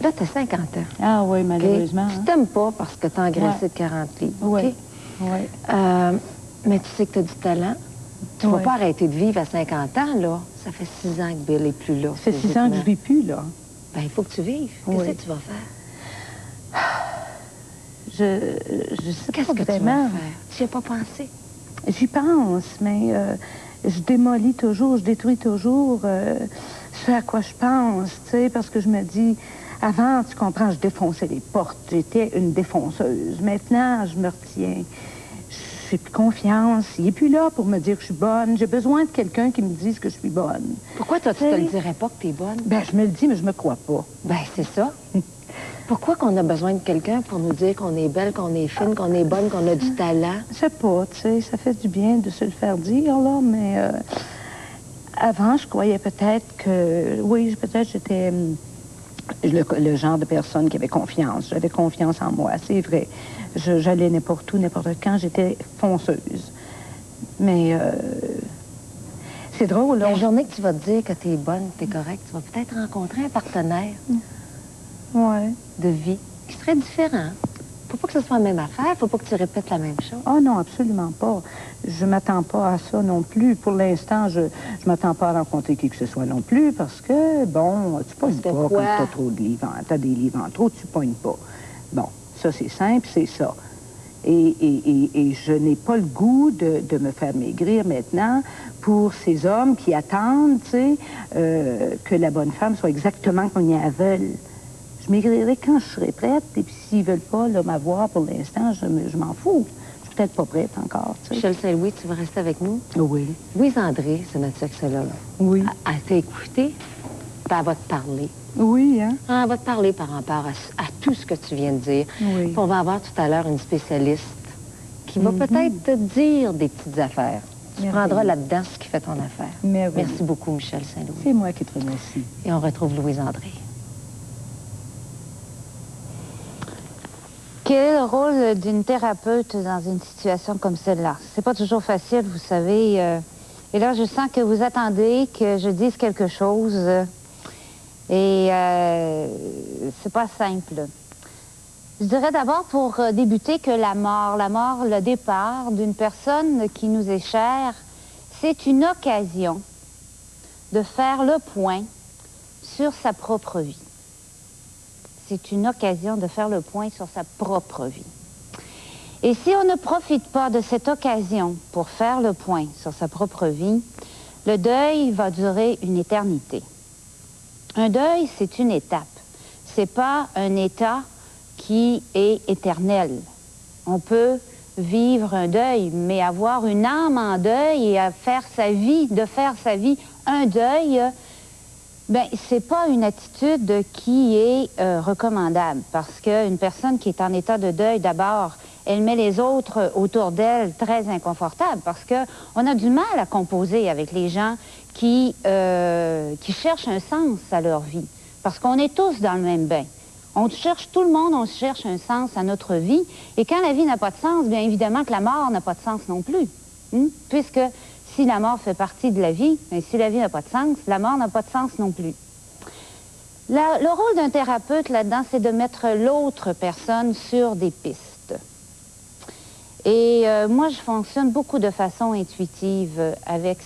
là, tu as 50 ans. Ah oui, malheureusement. Okay. Tu t'aimes pas parce que tu as engraissé de 40 livres. Oui, okay? Oui. Mais tu sais que tu as du talent. Tu ne vas pas arrêter de vivre à 50 ans, là. Ça fait 6 ans que Bill n'est plus là. Ça fait 6 ans que je ne vis plus, là. Ben, il faut que tu vives. Qu'est-ce que tu vas faire? Je sais Qu'est-ce que tu vas faire? Tu n'y as pas pensé? J'y pense, mais je démolis toujours, je détruis toujours ce à quoi je pense, tu sais, parce que je me dis, avant, tu comprends, je défonçais les portes, j'étais une défonceuse. Maintenant, je me retiens. J'ai plus confiance. Il n'est plus là pour me dire que je suis bonne. J'ai besoin de quelqu'un qui me dise que je suis bonne. Pourquoi toi, tu te le dirais pas que tu es bonne? Ben, je me le dis, mais je me crois pas. Ben, c'est ça. Pourquoi qu'on a besoin de quelqu'un pour nous dire qu'on est belle, qu'on est fine, qu'on est bonne, qu'on a du talent? Je sais pas, tu sais, ça fait du bien de se le faire dire, là, mais avant, je croyais peut-être que... Oui, peut-être j'étais le genre de personne qui avait confiance. J'avais confiance en moi, c'est vrai. J'allais n'importe où, n'importe quand, j'étais fonceuse. Mais c'est drôle, là. La journée que tu vas te dire que tu es bonne, que tu es correcte, tu vas peut-être rencontrer un partenaire de vie qui serait différent. Faut pas que ce soit la même affaire, faut pas que tu répètes la même chose. Ah non, absolument pas. Je m'attends pas à ça non plus. Pour l'instant, je m'attends pas à rencontrer qui que ce soit non plus parce que, bon, tu pognes pas quand t'as trop de livres. T'as des livres en trop, tu pognes pas. Bon, ça c'est simple, c'est ça. Et je n'ai pas le goût de me faire maigrir maintenant pour ces hommes qui attendent, tu sais, que la bonne femme soit exactement comme ils la veulent. Je maigrirai quand je serai prête, et puis s'ils veulent pas m'avoir pour l'instant, je m'en fous. Je suis peut-être pas prête encore, tu sais. Michel Saint-Louis, tu vas rester avec nous? Oui. Louise André, c'est notre sexologue. Oui. Elle t'a écouté, puis elle va te parler. Oui, hein? Elle va te parler par rapport à tout ce que tu viens de dire. Oui. Puis on va avoir tout à l'heure une spécialiste qui va peut-être te dire des petites affaires. Tu prendras là-dedans ce qui fait ton affaire. Merci beaucoup, Michel Saint-Louis. C'est moi qui te remercie. Et on retrouve Louise André. Quel est le rôle d'une thérapeute dans une situation comme celle-là? C'est pas toujours facile, vous savez. Et là, je sens que vous attendez que je dise quelque chose. Et c'est pas simple. Je dirais d'abord, pour débuter, que la mort, le départ d'une personne qui nous est chère, c'est une occasion de faire le point sur sa propre vie. C'est une occasion de faire le point sur sa propre vie. Et si on ne profite pas de cette occasion pour faire le point sur sa propre vie, le deuil va durer une éternité. Un deuil, c'est une étape. C'est pas un état qui est éternel. On peut vivre un deuil, mais avoir une âme en deuil et à faire sa vie, de faire sa vie un deuil, ben c'est pas une attitude qui est recommandable, parce qu'une personne qui est en état de deuil, d'abord, elle met les autres autour d'elle très inconfortables, parce qu'on a du mal à composer avec les gens qui cherchent un sens à leur vie, parce qu'on est tous dans le même bain. On cherche, tout le monde, on cherche un sens à notre vie, et quand la vie n'a pas de sens, bien évidemment que la mort n'a pas de sens non plus, puisque si la mort fait partie de la vie, bien, si la vie n'a pas de sens, la mort n'a pas de sens non plus. Le rôle d'un thérapeute là-dedans, c'est de mettre l'autre personne sur des pistes. Et moi, je fonctionne beaucoup de façon intuitive avec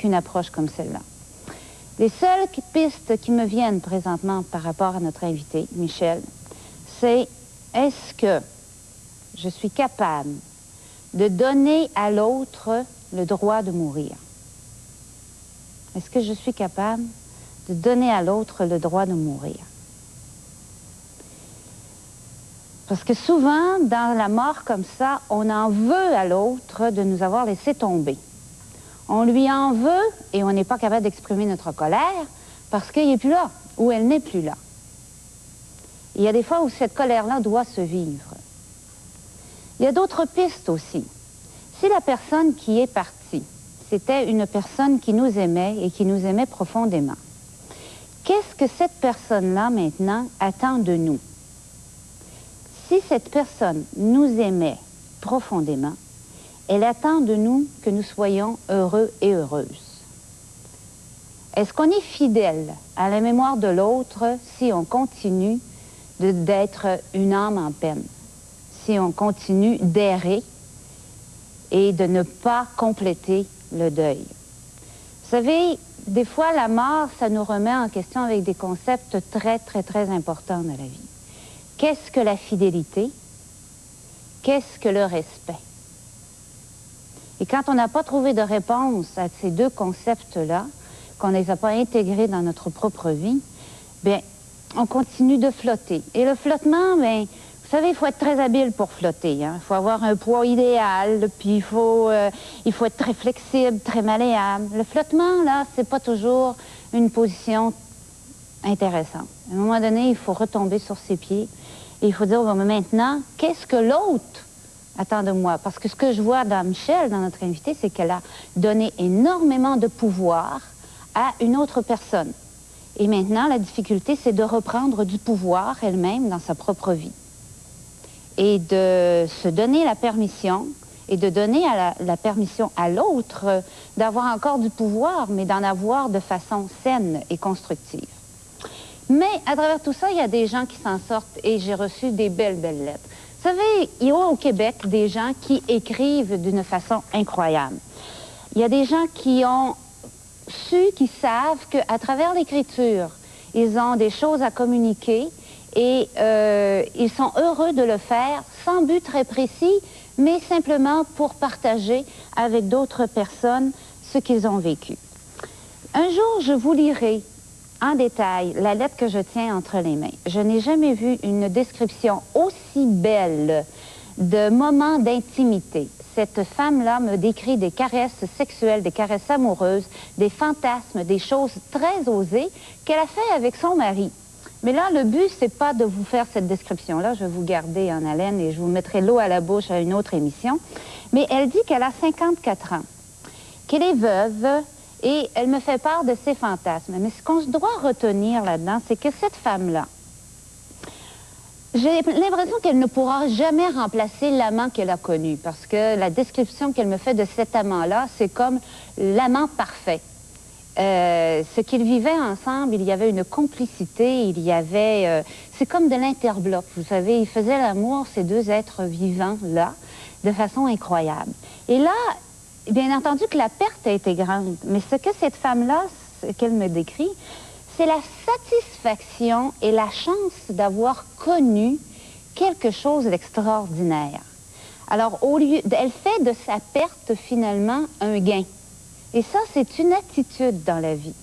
une approche comme celle-là. Les seules pistes qui me viennent présentement par rapport à notre invité, Michel, c'est est-ce que je suis capable de donner à l'autre le droit de mourir? Est-ce que je suis capable de donner à l'autre le droit de mourir? Parce que souvent, dans la mort comme ça, on en veut à l'autre de nous avoir laissé tomber. On lui en veut et on n'est pas capable d'exprimer notre colère parce qu'il n'est plus là ou elle n'est plus là. Il y a des fois où cette colère-là doit se vivre. Il y a d'autres pistes aussi. Si la personne qui est partie, c'était une personne qui nous aimait et qui nous aimait profondément, qu'est-ce que cette personne-là, maintenant, attend de nous? Si cette personne nous aimait profondément, elle attend de nous que nous soyons heureux et heureuses. Est-ce qu'on est fidèle à la mémoire de l'autre si on continue d'être une âme en peine? Si on continue d'errer et de ne pas compléter le deuil? Vous savez, des fois, la mort, ça nous remet en question avec des concepts très, très, très importants dans la vie. Qu'est-ce que la fidélité? Qu'est-ce que le respect? Et quand on n'a pas trouvé de réponse à ces deux concepts-là, qu'on ne les a pas intégrés dans notre propre vie, bien, on continue de flotter. Et le flottement, bien, vous savez, il faut être très habile pour flotter. Hein? Il faut avoir un poids idéal, puis il faut être très flexible, très malléable. Le flottement, là, c'est pas toujours une position intéressante. À un moment donné, il faut retomber sur ses pieds et il faut dire, bon, mais maintenant, qu'est-ce que l'autre attend de moi? Parce que ce que je vois dans Michel, dans notre invité, c'est qu'elle a donné énormément de pouvoir à une autre personne. Et maintenant, la difficulté, c'est de reprendre du pouvoir elle-même dans sa propre vie. Et de se donner la permission, et de donner la permission à l'autre d'avoir encore du pouvoir, mais d'en avoir de façon saine et constructive. Mais à travers tout ça, il y a des gens qui s'en sortent, et j'ai reçu des belles, belles lettres. Vous savez, il y a au Québec des gens qui écrivent d'une façon incroyable. Il y a des gens qui ont su, qui savent qu'à travers l'écriture, ils ont des choses à communiquer et ils sont heureux de le faire sans but très précis, mais simplement pour partager avec d'autres personnes ce qu'ils ont vécu. Un jour, je vous lirai en détail la lettre que je tiens entre les mains. Je n'ai jamais vu une description aussi belle de moments d'intimité. Cette femme-là me décrit des caresses sexuelles, des caresses amoureuses, des fantasmes, des choses très osées qu'elle a fait avec son mari. Mais là, le but, c'est pas de vous faire cette description-là. Je vais vous garder en haleine et je vous mettrai l'eau à la bouche à une autre émission. Mais elle dit qu'elle a 54 ans, qu'elle est veuve, et elle me fait part de ses fantasmes. Mais ce qu'on doit retenir là-dedans, c'est que cette femme-là, j'ai l'impression qu'elle ne pourra jamais remplacer l'amant qu'elle a connu, parce que la description qu'elle me fait de cet amant-là, c'est comme l'amant parfait. Ce qu'ils vivaient ensemble, il y avait une complicité, il y avait... c'est comme de l'interbloc, vous savez, ils faisaient l'amour, ces deux êtres vivants-là, de façon incroyable. Et là, bien entendu que la perte a été grande, mais ce que cette femme-là, ce qu'elle me décrit, c'est la satisfaction et la chance d'avoir connu quelque chose d'extraordinaire. Alors, elle fait de sa perte, finalement, un gain. Et ça, c'est une attitude dans la vie.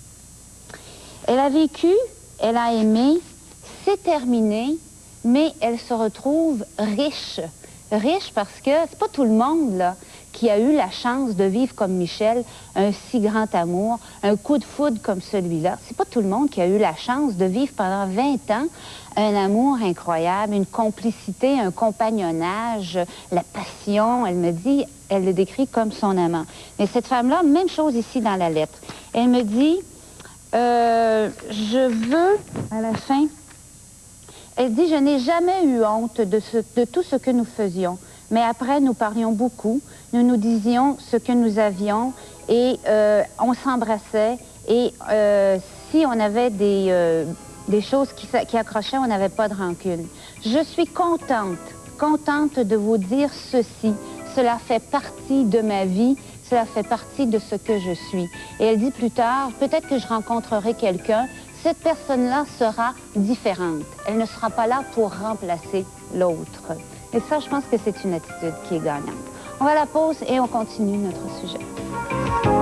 Elle a vécu, elle a aimé, c'est terminé, mais elle se retrouve riche. Riche parce que c'est pas tout le monde, là, qui a eu la chance de vivre comme Michel, un si grand amour, un coup de foudre comme celui-là. C'est pas tout le monde qui a eu la chance de vivre pendant 20 ans un amour incroyable, une complicité, un compagnonnage, la passion. Elle me dit, elle le décrit comme son amant. Mais cette femme-là, même chose ici dans la lettre. Elle me dit, je veux, à la fin, elle dit, je n'ai jamais eu honte de tout ce que nous faisions. Mais après, nous parlions beaucoup, nous nous disions ce que nous avions et on s'embrassait. Et si on avait des choses qui accrochaient, on n'avait pas de rancune. Je suis contente de vous dire ceci. Cela fait partie de ma vie, cela fait partie de ce que je suis. Et elle dit plus tard, peut-être que je rencontrerai quelqu'un, cette personne-là sera différente. Elle ne sera pas là pour remplacer l'autre. Et ça, je pense que c'est une attitude qui est gagnante. On va à la pause et on continue notre sujet.